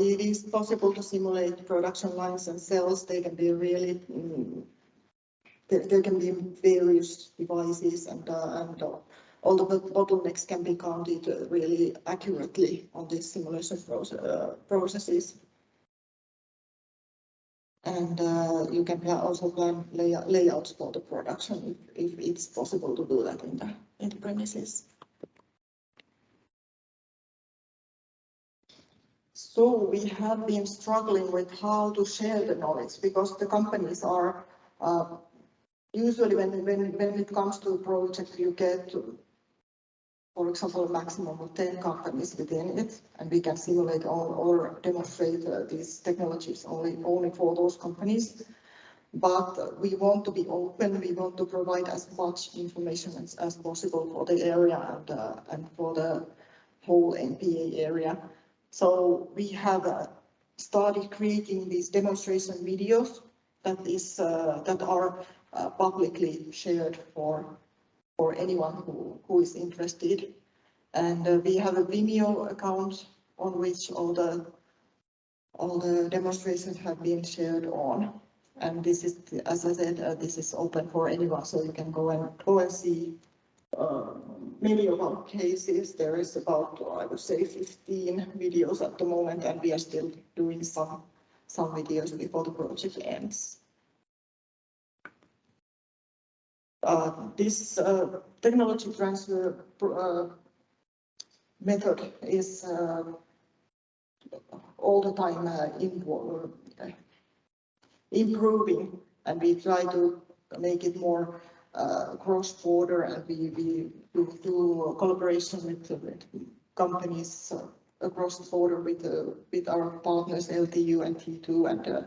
It is possible to simulate production lines and cells. They can be really, there can be various devices, and all the bottlenecks can be counted really accurately on these simulation processes. And you can also plan layouts for the production if it's possible to do that in the premises. So we have been struggling with how to share the knowledge, because the companies are usually when it comes to a project, you get, for example, a maximum of 10 companies within it, and we can simulate or demonstrate these technologies only for those companies. But we want to be open. We want to provide as much information as possible for the area and for the whole NPA area. So we have started creating these demonstration videos that are publicly shared for anyone who is interested. And we have a Vimeo account on which all the demonstrations have been shared on. And this is, as I said, this is open for anyone, so you can go and see many of our cases. There is about, I would say, 15 videos at the moment, and we are still doing some videos before the project ends. This technology transfer method is all the time improving, and we try to make it more cross-border, and we do collaboration with companies across the border with our partners LTU and T2, and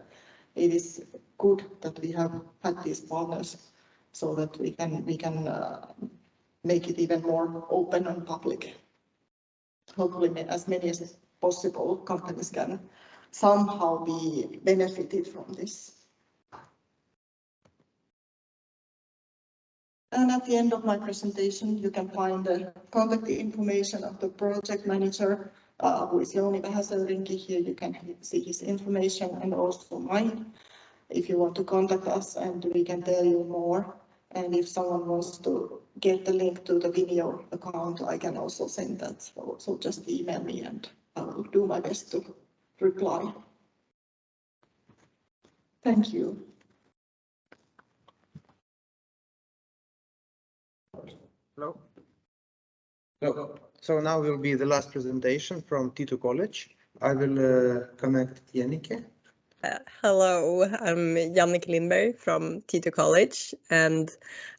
it is good that we have had these partners so that we can make it even more open and public. Hopefully, as many as possible companies can somehow be benefited from this. And at the end of my presentation, you can find the contact information of the project manager, who is Jouni Vähäsöyrinki. Here you can see his information and also mine, if you want to contact us, and we can tell you more. And if someone wants to get the link to the Vimeo account, I can also send that. So just email me and I will do my best to reply. Thank you. Hello. So now will be the last presentation from T2 College. I will connect Yannick. Hello, I'm Yannick Limberg from T2 College, and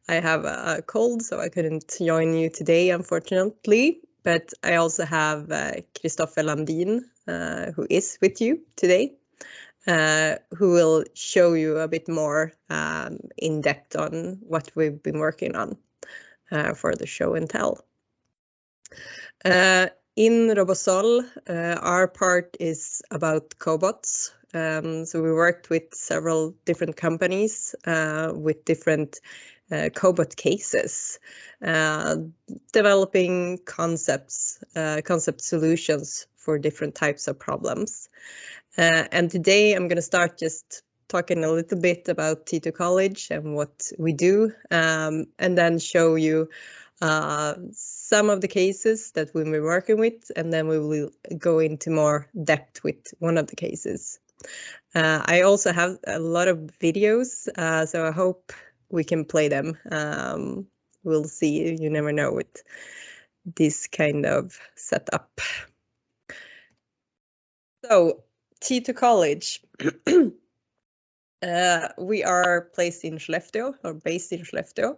I have a cold, so I couldn't join you today, unfortunately. But I also have Christopher Landin, who is with you today, who will show you a bit more in depth on what we've been working on for the show and tell. In RoboSol, our part is about cobots. So we worked with several different companies with different cobot cases, developing concept solutions for different types of problems. And today I'm going to start just talking a little bit about T2 College and what we do, and then show you some of the cases that we've been working with, and then we will go into more depth with one of the cases. I also have a lot of videos, so I hope we can play them. We'll see, you never know with this kind of setup. So, T2 College. We are placed in Skellefteå, or based in Skellefteå.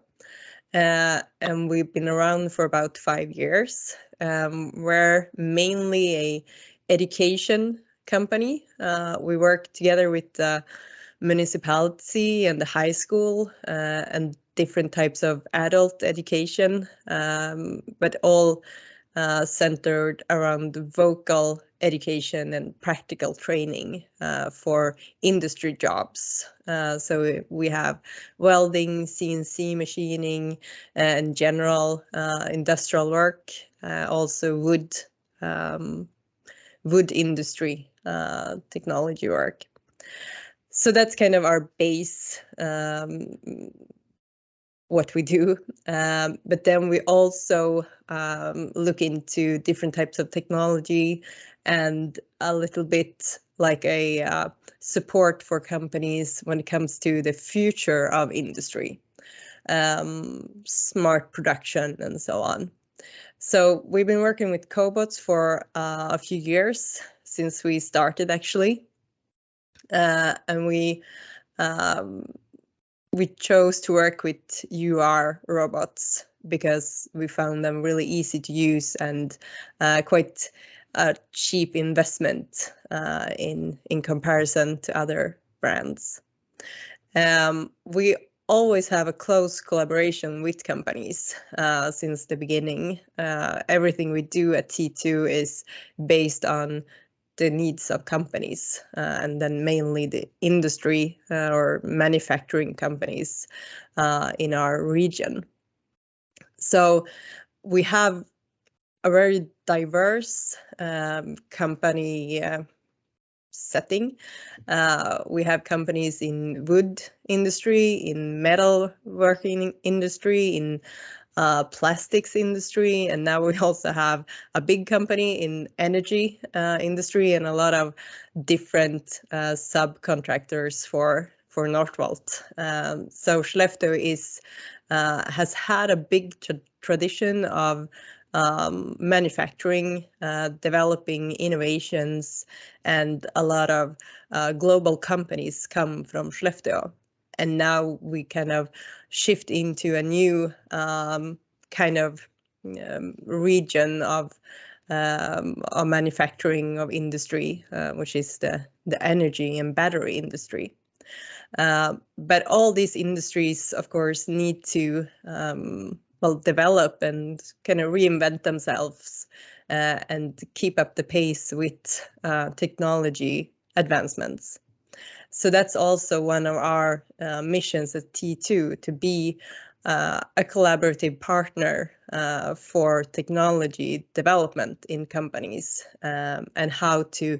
And we've been around for about 5 years. We're mainly a education company. We work together with the municipality and the high school and different types of adult education, but all centered around vocal education and practical training for industry jobs. So we have welding, CNC machining, and general industrial work, also wood industry technology work. So that's kind of our base, what we do. But then we also look into different types of technology and a little bit like a support for companies when it comes to the future of industry, smart production and so on. So we've been working with cobots for a few years since we started, actually. And we chose to work with UR robots because we found them really easy to use and quite a cheap investment in comparison to other brands. We always have a close collaboration with companies since the beginning. Everything we do at T2 is based on the needs of companies, and then mainly the industry or manufacturing companies in our region. So we have a very diverse company setting. We have companies in wood industry, in metal working industry, in plastics industry, and now we also have a big company in energy industry and a lot of different subcontractors for for Northvolt. So Skellefteå has had a big tradition of manufacturing, developing innovations, and a lot of global companies come from Skellefteå. And now we kind of shift into a new kind of region of manufacturing of industry, which is the energy and battery industry. But all these industries, of course, need to develop and kind of reinvent themselves and keep up the pace with technology advancements. So that's also one of our missions at T2, to be a collaborative partner for technology development in companies, and how to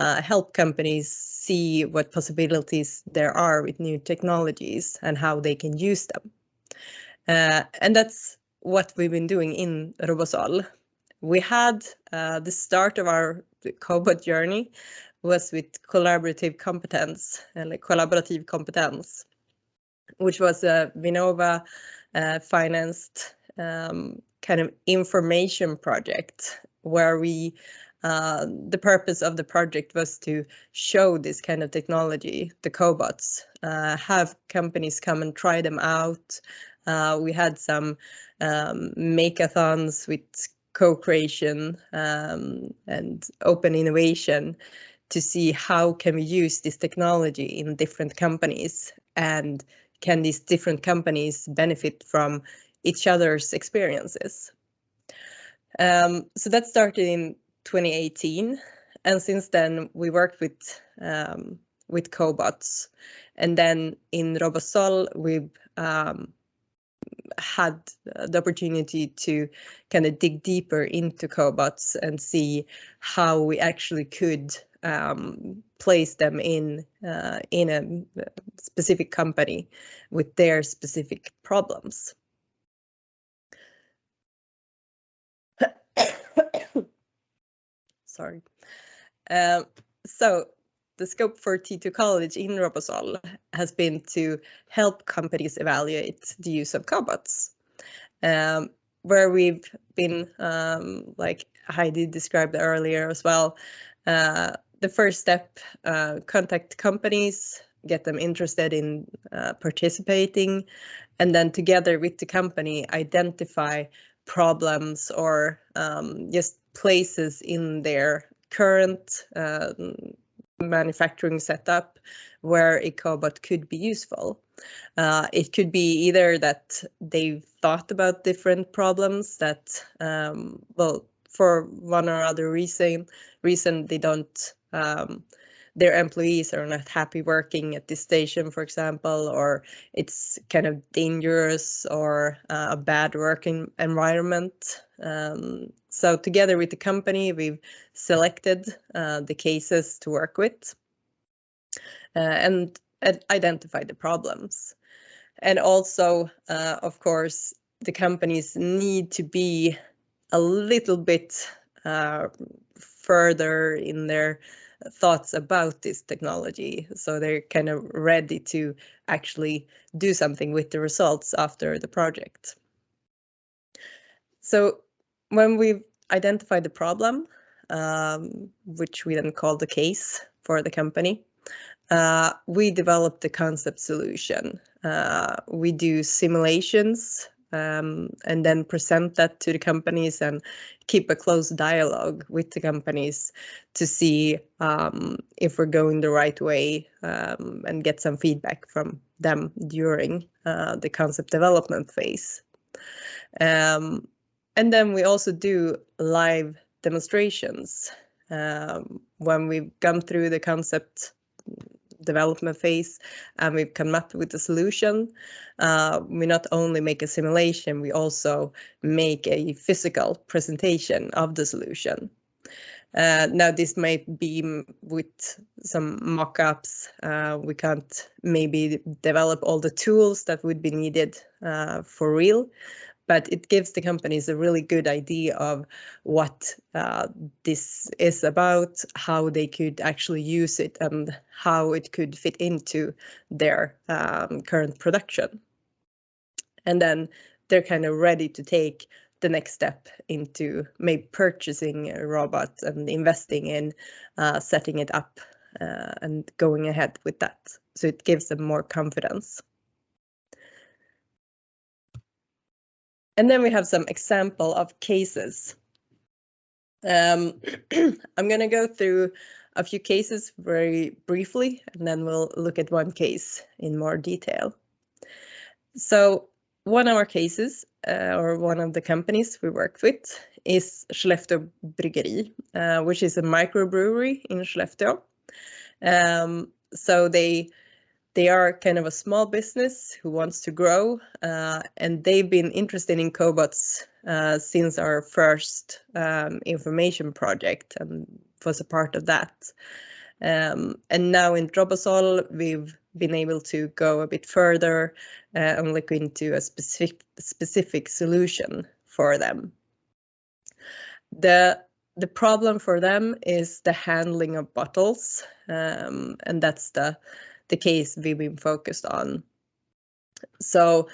help companies see what possibilities there are with new technologies and how they can use them. And that's what we've been doing in RoboSol. We had the start of our Cobot journey was with collaborative competence, collaborative competence, which was a Vinnova financed kind of information project where we the purpose of the project was to show this kind of technology, the cobots, have companies come and try them out. We had some makeathons with co-creation and open innovation to see how can we use this technology in different companies, and can these different companies benefit from each other's experiences. So that started in 2018, and since then we worked with cobots, and then in RoboSol we've had the opportunity to kind of dig deeper into cobots and see how we actually could place them in a specific company with their specific problems. Sorry. So the scope for T2 College in RoboSol has been to help companies evaluate the use of cobots, where we've been, like Heidi described earlier as well, the first step, contact companies, get them interested in participating, and then together with the company identify problems or just places in their current manufacturing setup where a cobot could be useful. It could be either that they've thought about different problems that, for one or other reason they don't, their employees are not happy working at this station, for example, or it's kind of dangerous or a bad working environment. So together with the company, we've selected the cases to work with and identify the problems. And also, of course, the companies need to be a little bit further in their thoughts about this technology, so they're kind of ready to actually do something with the results after the project. So when we've identified the problem, which we then call the case for the company, we develop the concept solution. We do simulations and then present that to the companies and keep a close dialogue with the companies to see if we're going the right way, and get some feedback from them during the concept development phase. And then we also do live demonstrations. When we've gone through the concept development phase and we've come up with a solution, we not only make a simulation, we also make a physical presentation of the solution. Now this might be with some mock-ups. We can't maybe develop all the tools that would be needed for real, but it gives the companies a really good idea of what this is about, how they could actually use it, and how it could fit into their current production. And then they're kind of ready to take the next step into maybe purchasing a robot and investing in setting it up and going ahead with that. So it gives them more confidence. And then we have some example of cases. I'm going to go through a few cases very briefly, and then we'll look at one case in more detail. So one of our cases, or one of the companies we worked with, is Skellefteå Bryggeri, which is a microbrewery in Skellefteå. So they are kind of a small business who wants to grow, and they've been interested in cobots since our first information project, and was a part of that. And now in RoboSol, we've been able to go a bit further and look into a specific solution for them. The problem for them is the handling of bottles, and that's the case we've been focused on. So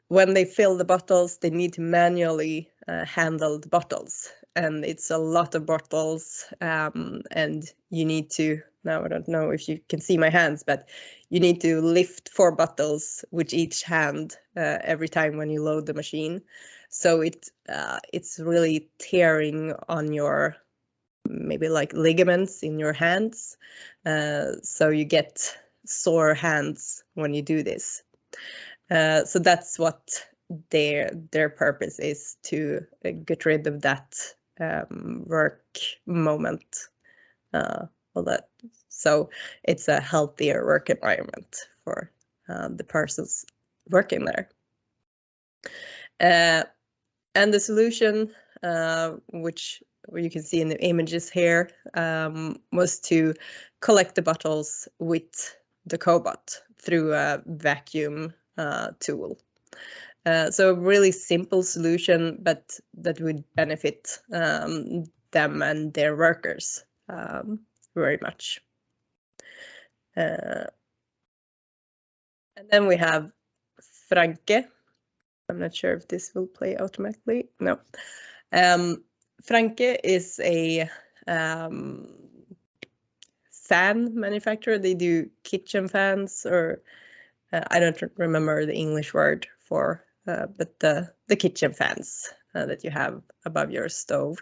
when they fill the bottles, they need to manually handle the bottles, and it's a lot of bottles, and you need to, now I don't know if you can see my hands, but you need to lift 4 bottles with each hand every time when you load the machine. So it's really tearing on your, maybe like ligaments in your hands, so you get sore hands when you do this. So that's what their purpose is, to get rid of that work moment, all that. So it's a healthier work environment for the persons working there. And the solution, which you can see in the images here, was to collect the bottles with the Cobot through a vacuum tool. So a really simple solution, but that would benefit them and their workers very much. And then we have Franke. I'm not sure if this will play automatically. No. Franke is a fan manufacturer. They do kitchen fans, or I don't remember the English word for, but the kitchen fans that you have above your stove.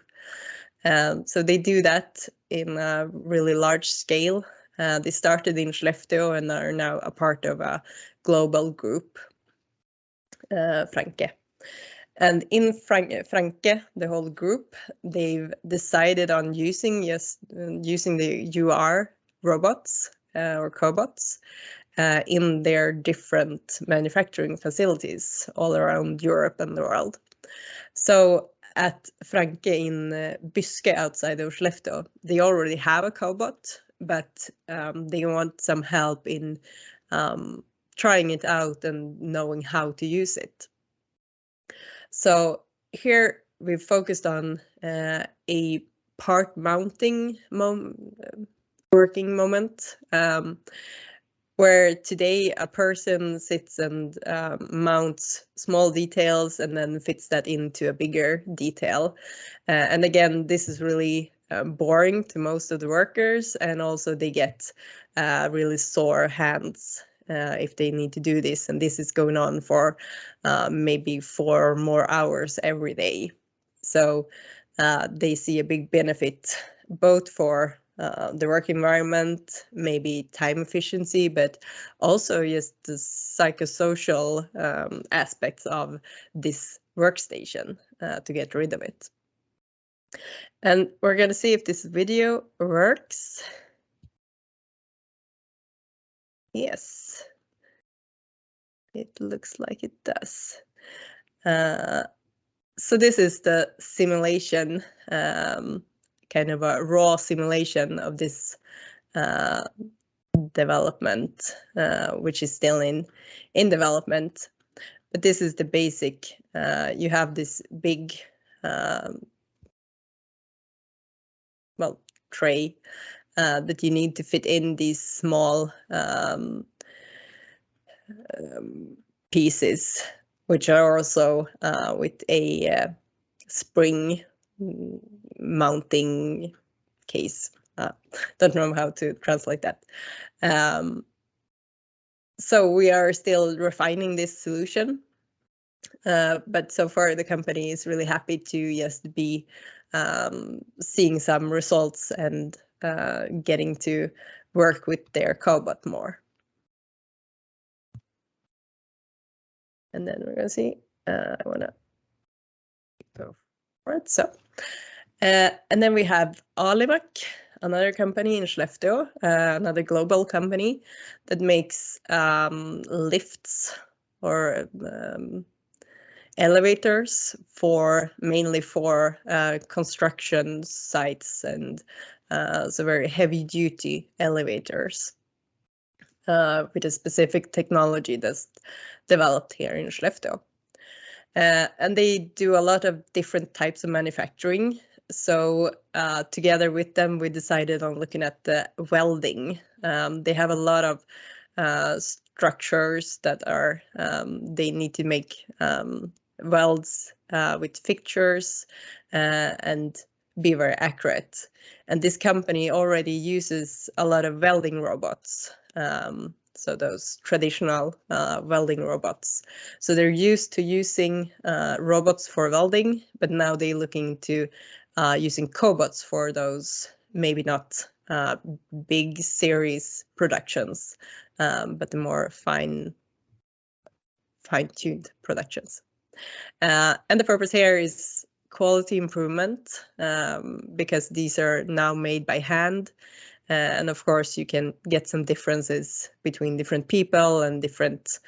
So they do that in a really large scale. They started in Skellefteå and are now a part of a global group, Franke. And in Franke, the whole group, they've decided on using the UR robots or cobots in their different manufacturing facilities all around Europe and the world. So at Franke in Byske outside of Skellefteå, they already have a cobot, but they want some help in trying it out and knowing how to use it. So here we've focused on a part mounting working moment, where today a person sits and mounts small details and then fits that into a bigger detail. And again, this is really boring to most of the workers, and also they get really sore hands if they need to do this, and this is going on for maybe 4 more hours every day. So they see a big benefit both for the work environment, maybe time efficiency, but also just the psychosocial aspects of this workstation to get rid of it. And we're going to see if this video works. Yes, it looks like it does. So this is the simulation, kind of a raw simulation of this development, which is still in development. but this is the basic. You have this big, well, tray that you need to fit in these small pieces, which are also with a spring mounting case. Don't know how to translate that. So we are still refining this solution, but so far the company is really happy to just be seeing some results and getting to work with their Cobot more. And then we're gonna see, I wanna go for it. So, and then we have Alimak, another company in Skellefteå, another global company that makes lifts or elevators mainly for construction sites, and so very heavy duty elevators with a specific technology that's developed here in Skellefteå. And they do a lot of different types of manufacturing. So together with them, we decided on looking at the welding. They have a lot of structures that are, they need to make welds with fixtures and be very accurate. And this company already uses a lot of welding robots. So those traditional welding robots. So they're used to using robots for welding, but now they're looking to using cobots for those maybe not big series productions, but the more fine-tuned productions. And the purpose here is quality improvement, because these are now made by hand. And of course, you can get some differences between different people and different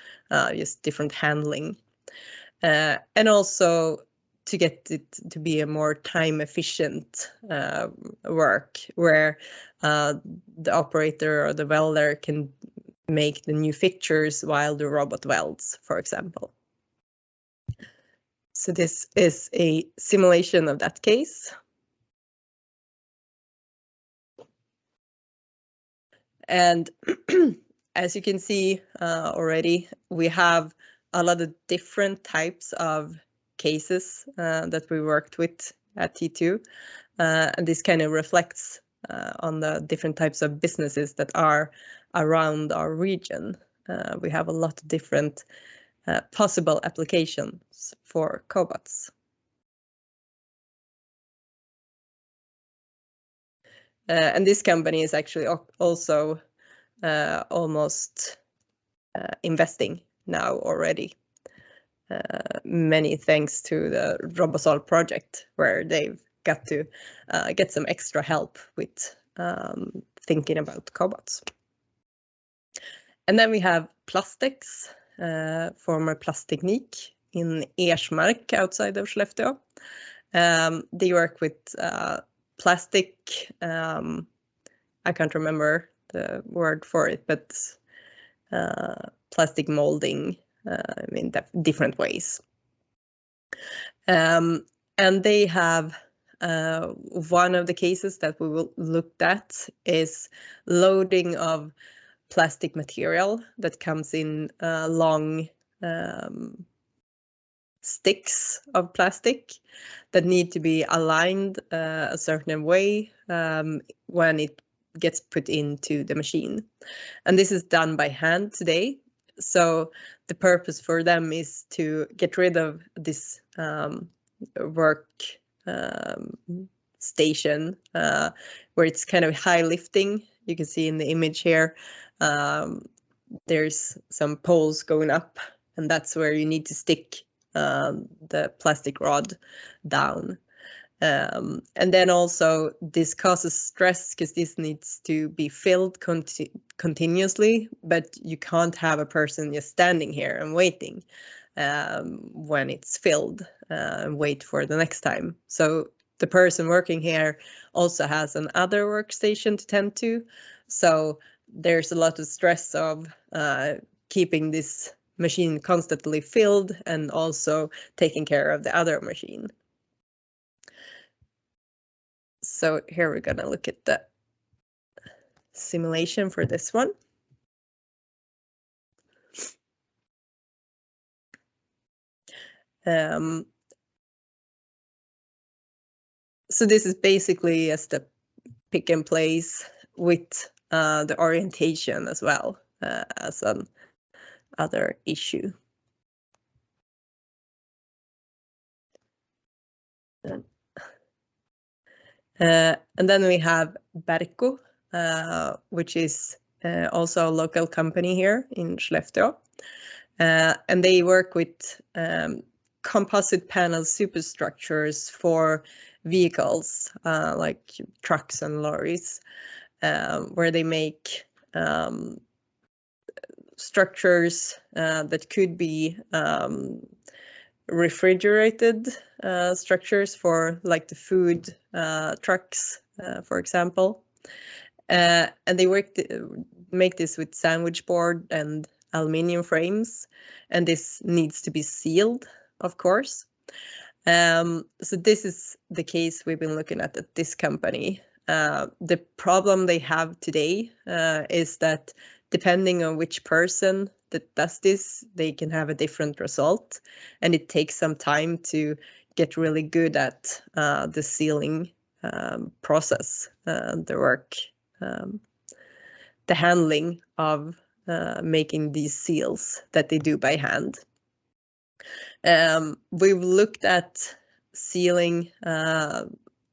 handling. And also to get it to be a more time efficient work, where the operator or the welder can make the new fixtures while the robot welds, for example. So this is a simulation of that case. And as you can see already, we have a lot of different types of cases that we worked with at T2. And this kind of reflects on the different types of businesses that are around our region. We have a lot of different possible applications for cobots. And this company is actually also almost investing now already. Many thanks to the RoboSol project, where they've got to get some extra help with thinking about cobots. And then we have Plastics, former Plastteknik in Ersmark outside of Skellefteå. They work with plastic, I can't remember the word for it, but plastic molding in different ways. And they have one of the cases that we will look at is loading of plastic material that comes in long sticks of plastic that need to be aligned a certain way when it gets put into the machine. And this is done by hand today. So the purpose for them is to get rid of this work station where it's kind of high lifting. You can see in the image here, there's some poles going up, and that's where you need to stick the plastic rod down. And then also this causes stress because this needs to be filled continuously, but you can't have a person just standing here and waiting when it's filled and wait for the next time. So the person working here also has another workstation to tend to. So there's a lot of stress of keeping this machine constantly filled and also taking care of the other machine. So here we're gonna look at the simulation for this one. So this is basically just a pick and place with the orientation as well as an other issue. And then we have Bariko, which is also a local company here in Skellefteå. And they work with composite panel superstructures for vehicles like trucks and lorries, where they make structures that could be refrigerated structures for like the food trucks, for example. And they make this with sandwich board and aluminium frames, and this needs to be sealed, of course. So this is the case we've been looking at this company. The problem they have today is that depending on which person that does this, they can have a different result, and it takes some time to get really good at the sealing process, the work, the handling of making these seals that they do by hand. We've looked at sealing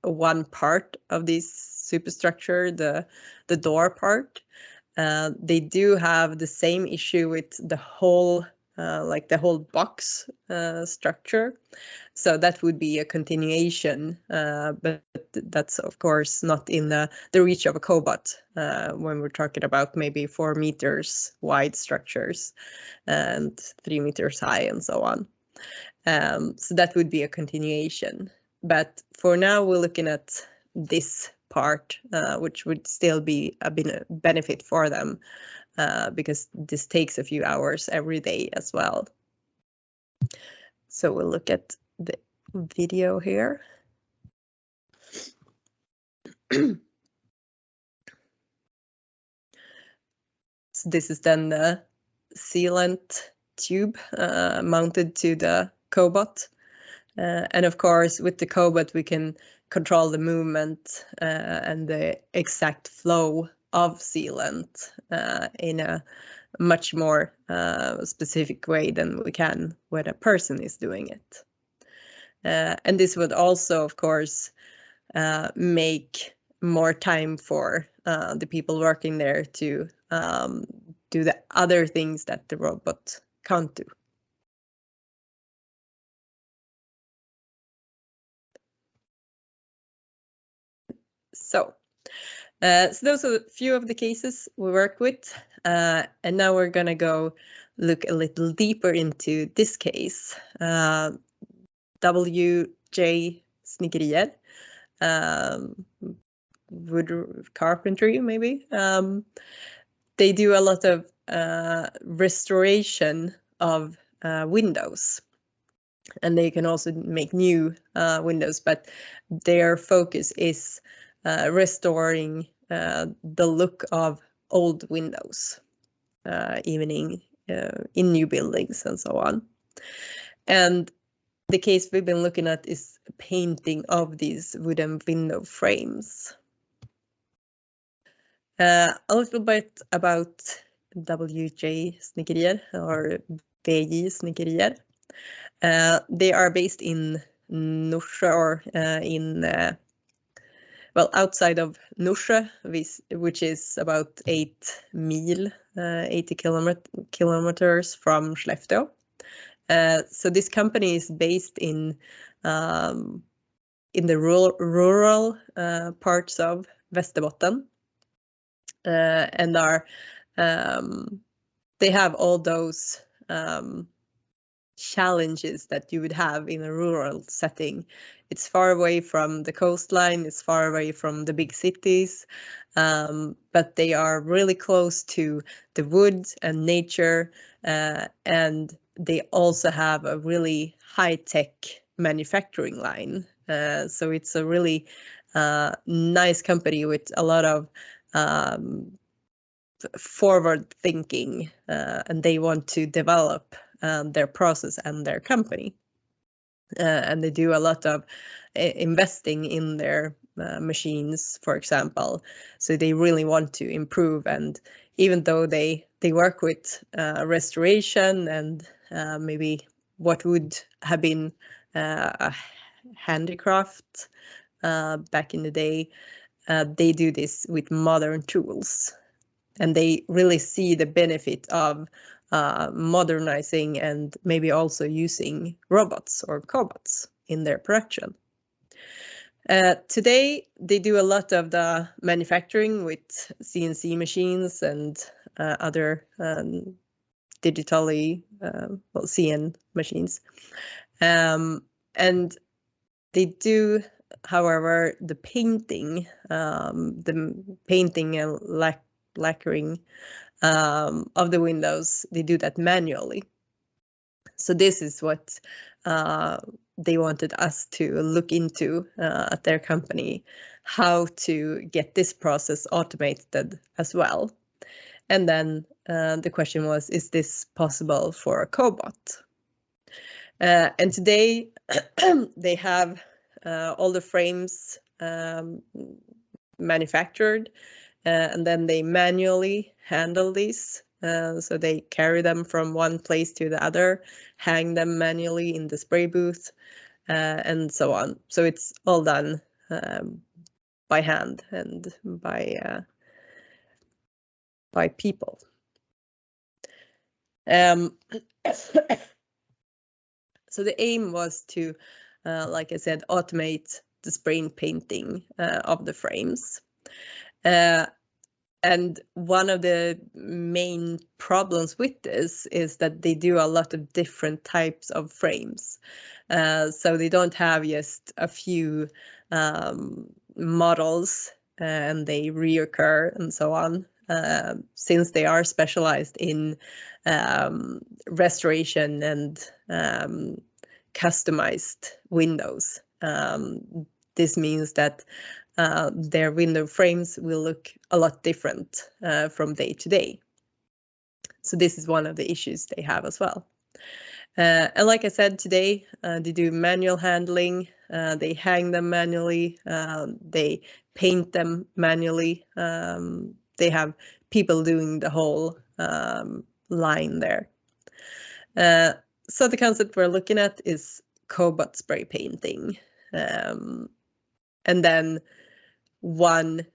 one part of this superstructure, the door part. They do have the same issue with the whole, like the whole box structure. So that would be a continuation, but that's of course not in the reach of a Cobot when we're talking about maybe 4 meters wide structures and 3 meters high and so on. So that would be a continuation. But for now, we're looking at this part, which would still be a benefit for them because this takes a few hours every day as well. So we'll look at the video here. So this is then the sealant tube mounted to the Cobot. And of course, with the Cobot, we can control the movement and the exact flow of sealant in a much more specific way than we can when a person is doing it. And this would also, of course, make more time for the people working there to do the other things that the robot can't do. So those are a few of the cases we work with. And now we're going to go look a little deeper into this case. WJ Snickerier, wood carpentry maybe. They do a lot of restoration of windows. And they can also make new windows, but their focus is restoring the look of old windows, even in new buildings and so on. And the case we've been looking at is painting of these wooden window frames. A little bit about WJ Snickerier or VJ Snickerier. They are based in Norsjö, or well, outside of Norsjö, which is about 8 mil, 80 kilometers from Skellefteå. So this company is based in the rural parts of Västerbotten, and they have all those challenges that you would have in a rural setting. It's far away from the coastline, it's far away from the big cities, but they are really close to the woods and nature, and they also have a really high-tech manufacturing line. So it's a really nice company with a lot of forward thinking, and they want to develop their process and their company. And they do a lot of investing in their machines, for example. So they really want to improve, and even though they work with restoration and maybe what would have been a handicraft back in the day, they do this with modern tools, and they really see the benefit of modernizing and maybe also using robots or cobots in their production. Today, they do a lot of the manufacturing with CNC machines and other digitally, CN machines. And they do, however, the painting and lacquering of the windows, they do that manually. So this is what they wanted us to look into at their company, how to get this process automated as well. And then the question was, is this possible for a cobot? And today they have all the frames manufactured, and then they manually handle these. So they carry them from one place to the other, hang them manually in the spray booth, and so on. So it's all done by hand and by people. So the aim was to, like I said, automate the spray and painting of the frames. And one of the main problems with this is that they do a lot of different types of frames. So they don't have just a few models and they reoccur and so on. Since they are specialized in restoration and customized windows. This means that their window frames will look a lot different from day to day. So this is one of the issues they have as well. And like I said, today they do manual handling, they hang them manually, they paint them manually, they have people doing the whole line there. So the concept we're looking at is Cobot spray painting. And then one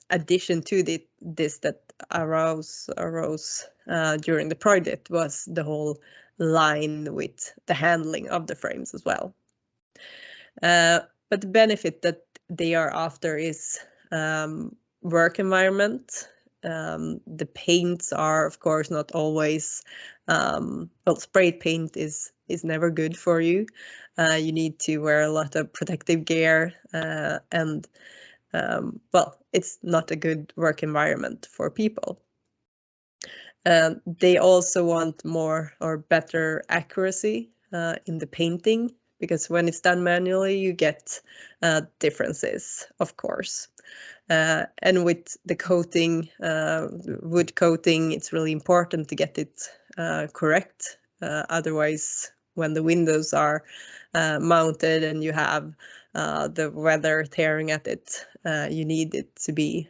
addition to this that arose during the project was the whole line with the handling of the frames as well. But the benefit that they are after is work environment. The paints are, of course, not always, sprayed paint is never good for you. You need to wear a lot of protective gear and it's not a good work environment for people. They also want more or better accuracy in the painting, because when it's done manually, you get differences, of course. And with the coating, wood coating, it's really important to get it correct. Otherwise, when the windows are mounted and you have the weather tearing at it, you need it to be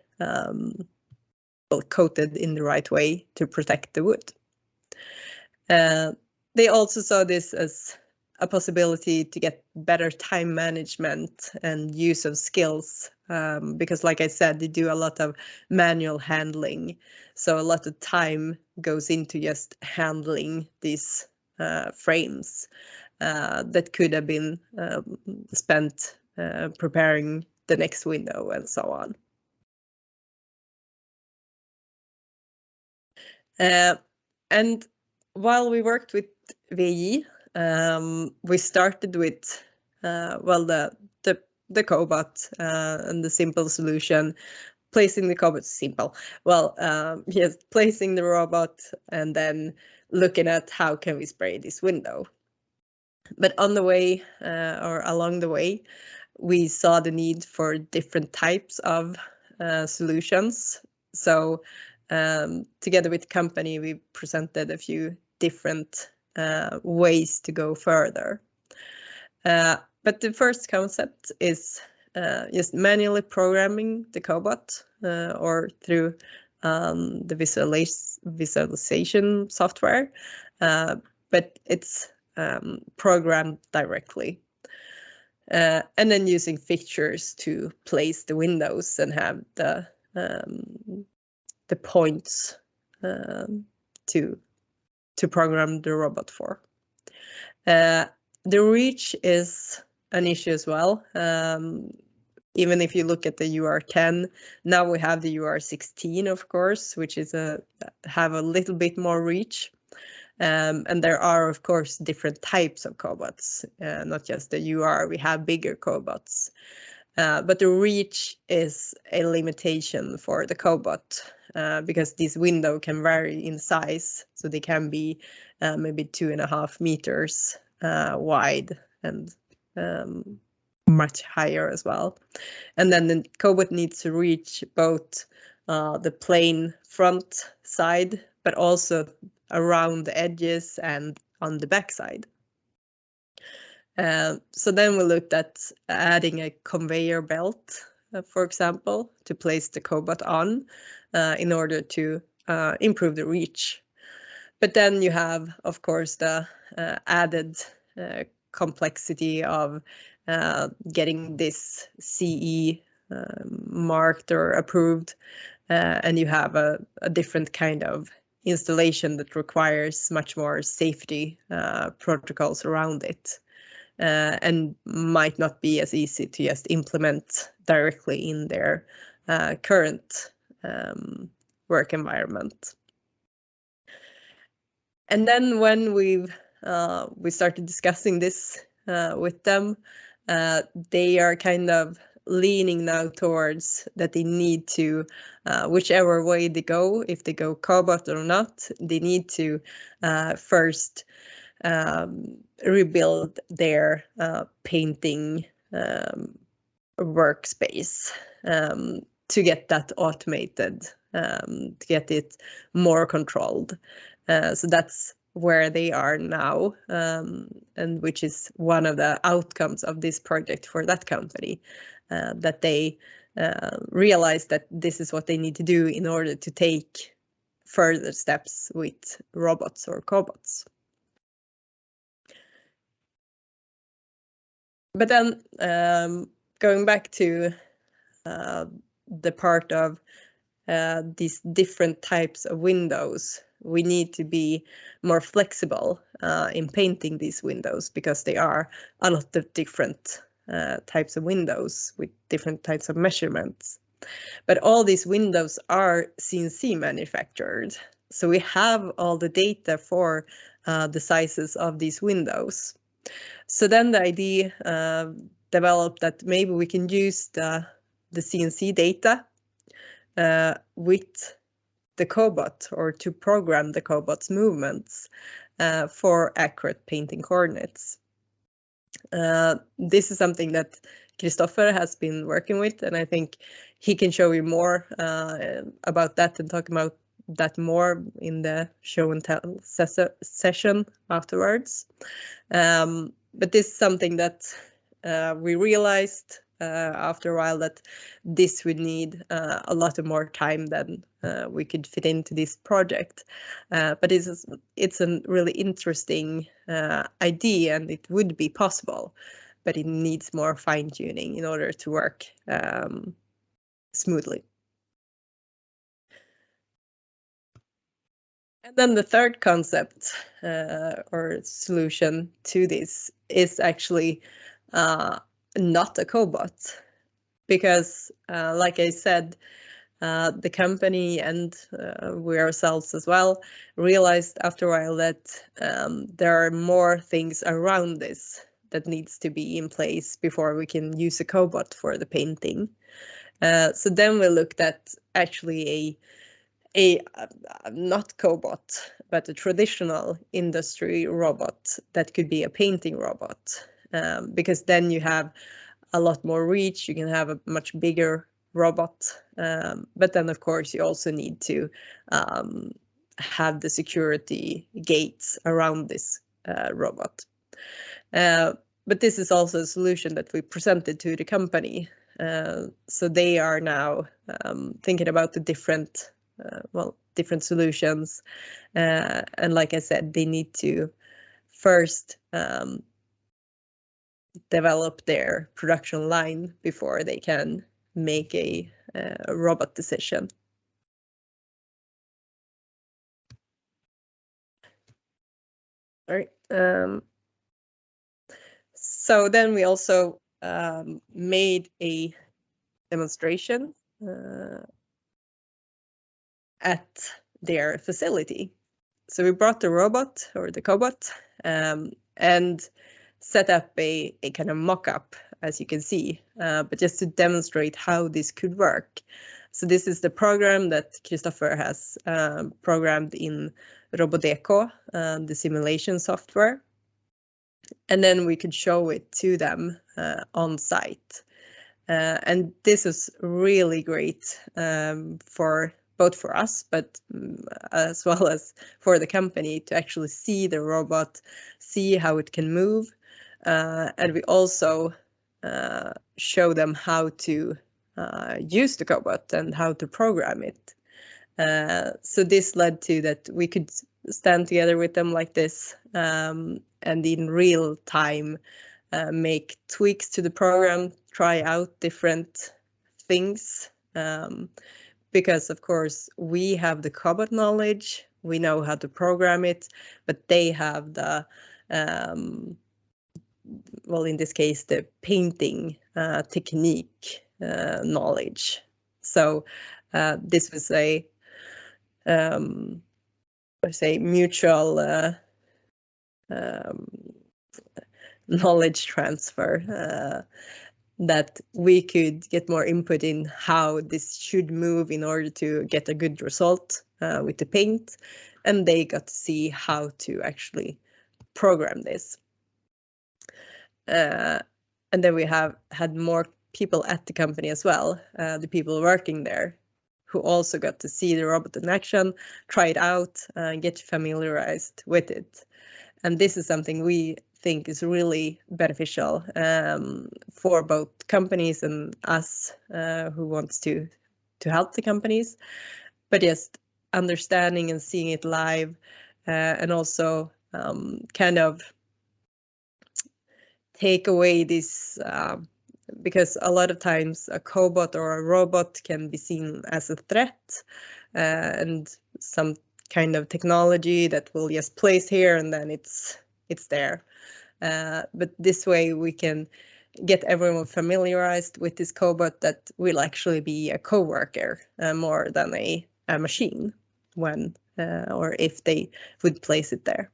coated in the right way to protect the wood. They also saw this as a possibility to get better time management and use of skills, because like I said, they do a lot of manual handling. So a lot of time goes into just handling these frames that could have been spent preparing the next window and so on. And while we worked with VI, we started with the Cobot and the simple solution, placing the Cobot is simple. Well, yes, placing the robot and then looking at how can we spray this window. But on the way or along the way, we saw the need for different types of solutions. So together with the company, we presented a few different ways to go further. But the first concept is just manually programming the Cobot or through the visualization software, but it's programmed directly. And then using fixtures to place the windows and have the points to program the robot for. The reach is an issue as well. Even if you look at the UR10, now we have the UR16, of course, which is have a little bit more reach. And there are, of course, different types of cobots, not just the UR. We have bigger cobots. But the reach is a limitation for the Cobot because this window can vary in size. So they can be maybe 2.5 meters wide and much higher as well. And then the Cobot needs to reach both the plain front side, but also around the edges and on the back side. So then we looked at adding a conveyor belt, for example, to place the Cobot on in order to improve the reach. But then you have, of course, the added complexity of getting this CE marked or approved, and you have a different kind of installation that requires much more safety protocols around it. And might not be as easy to just implement directly in their current work environment. And then when we started discussing this with them, they are kind of leaning now towards that they need to, whichever way they go, if they go Cobot or not, they need to first rebuild their painting workspace to get that automated, to get it more controlled. So that's where they are now, and which is one of the outcomes of this project for that company, that they realize that this is what they need to do in order to take further steps with robots or cobots. But then going back to the part of these different types of windows, we need to be more flexible in painting these windows because they are a lot of different types of windows with different types of measurements. But all these windows are CNC manufactured. So we have all the data for the sizes of these windows. So then the idea developed that maybe we can use the CNC data with the Cobot, or to program the Cobot's movements for accurate painting coordinates. This is something that Christopher has been working with, and I think he can show you more about that and talk about that more in the show and tell session afterwards. But this is something that we realized after a while that this would need a lot of more time than we could fit into this project. But it's a really interesting idea, and it would be possible, but it needs more fine-tuning in order to work smoothly. And then the third concept or solution to this is actually not a Cobot, because like I said, the company and we ourselves as well realized after a while that there are more things around this that needs to be in place before we can use a Cobot for the painting. So then we looked at actually a not Cobot, but a traditional industry robot that could be a painting robot, because then you have a lot more reach. You can have a much bigger robot, but then of course you also need to have the security gates around this robot. But this is also a solution that we presented to the company. So they are now thinking about the different solutions. And like I said, they need to first develop their production line before they can make a robot decision. All right. So then we also made a demonstration at their facility. So we brought the robot or the Cobot and set up a kind of mock-up, as you can see, but just to demonstrate how this could work. So this is the program that Christopher has programmed in Robodeco, the simulation software. And then we could show it to them on site. And this is really great both for us, but as well as for the company to actually see the robot, see how it can move. And we also show them how to use the Cobot and how to program it. So this led to that we could stand together with them like this and in real time make tweaks to the program, try out different things. Because of course we have the Cobot knowledge, we know how to program it, but they have the, well, in this case, the painting technique knowledge. So this was a, let's say, mutual knowledge transfer that we could get more input in how this should move in order to get a good result with the paint, and they got to see how to actually program this. And then we have had more people at the company as well, the people working there, who also got to see the robot in action, try it out, get familiarized with it. And this is something we think is really beneficial for both companies and us who wants to help the companies, but just understanding and seeing it live and also kind of take away this, because a lot of times a Cobot or a robot can be seen as a threat and some kind of technology that will just place here and then it's there. But this way we can get everyone familiarized with this Cobot that will actually be a co-worker more than a machine when or if they would place it there.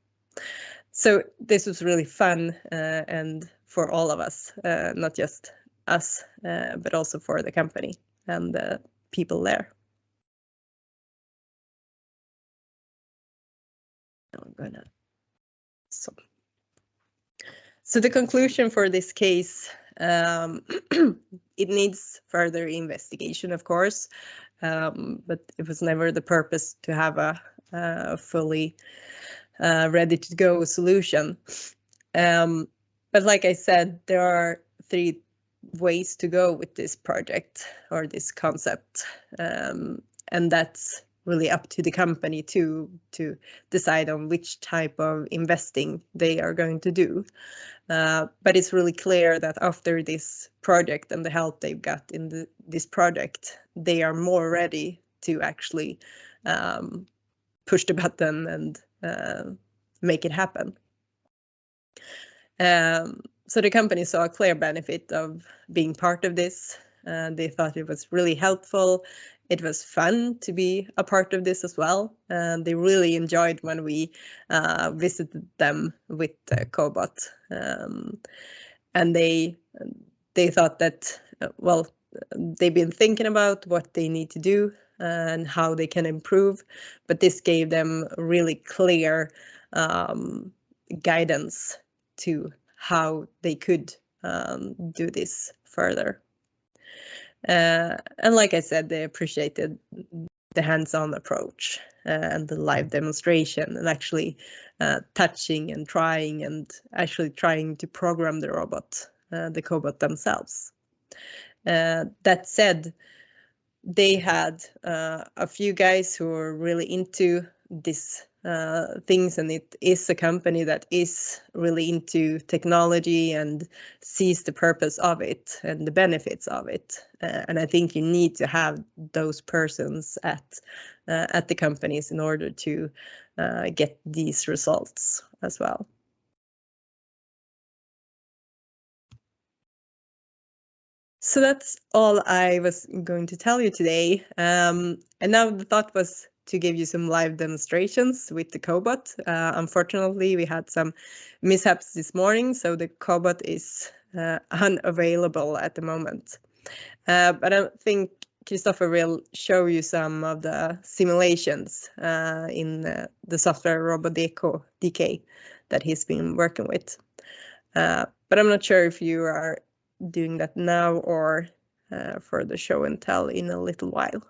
So this was really fun and for all of us, not just us, but also for the company and the people there. I'm gonna, so the conclusion for this case, it needs further investigation, of course, but it was never the purpose to have a fully ready to go solution. But like I said, there are 3 ways to go with this project or this concept, and that's really up to the company to decide on which type of investing they are going to do. But it's really clear that after this project and the help they've got in this project, they are more ready to actually push the button and make it happen. So the company saw a clear benefit of being part of this. They thought it was really helpful. It was fun to be a part of this as well. They really enjoyed when we visited them with the Cobot. And they thought that, well, they've been thinking about what they need to do and how they can improve, but this gave them really clear guidance to how they could do this further. And like I said, they appreciated the hands-on approach and the live demonstration and actually touching and trying and actually trying to program the robot, the Cobot themselves. That said, they had a few guys who were really into this things, and it is a company that is really into technology and sees the purpose of it and the benefits of it. And I think you need to have those persons at the companies in order to get these results as well. So that's all I was going to tell you today. And now the thought was to give you some live demonstrations with the Cobot. Unfortunately, we had some mishaps this morning, so the Cobot is unavailable at the moment. But I think Christopher will show you some of the simulations in the software Robotic DK that he's been working with. But I'm not sure if you are doing that now or for the show and tell in a little while.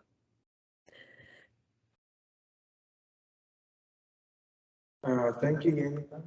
Thank you, Yannick.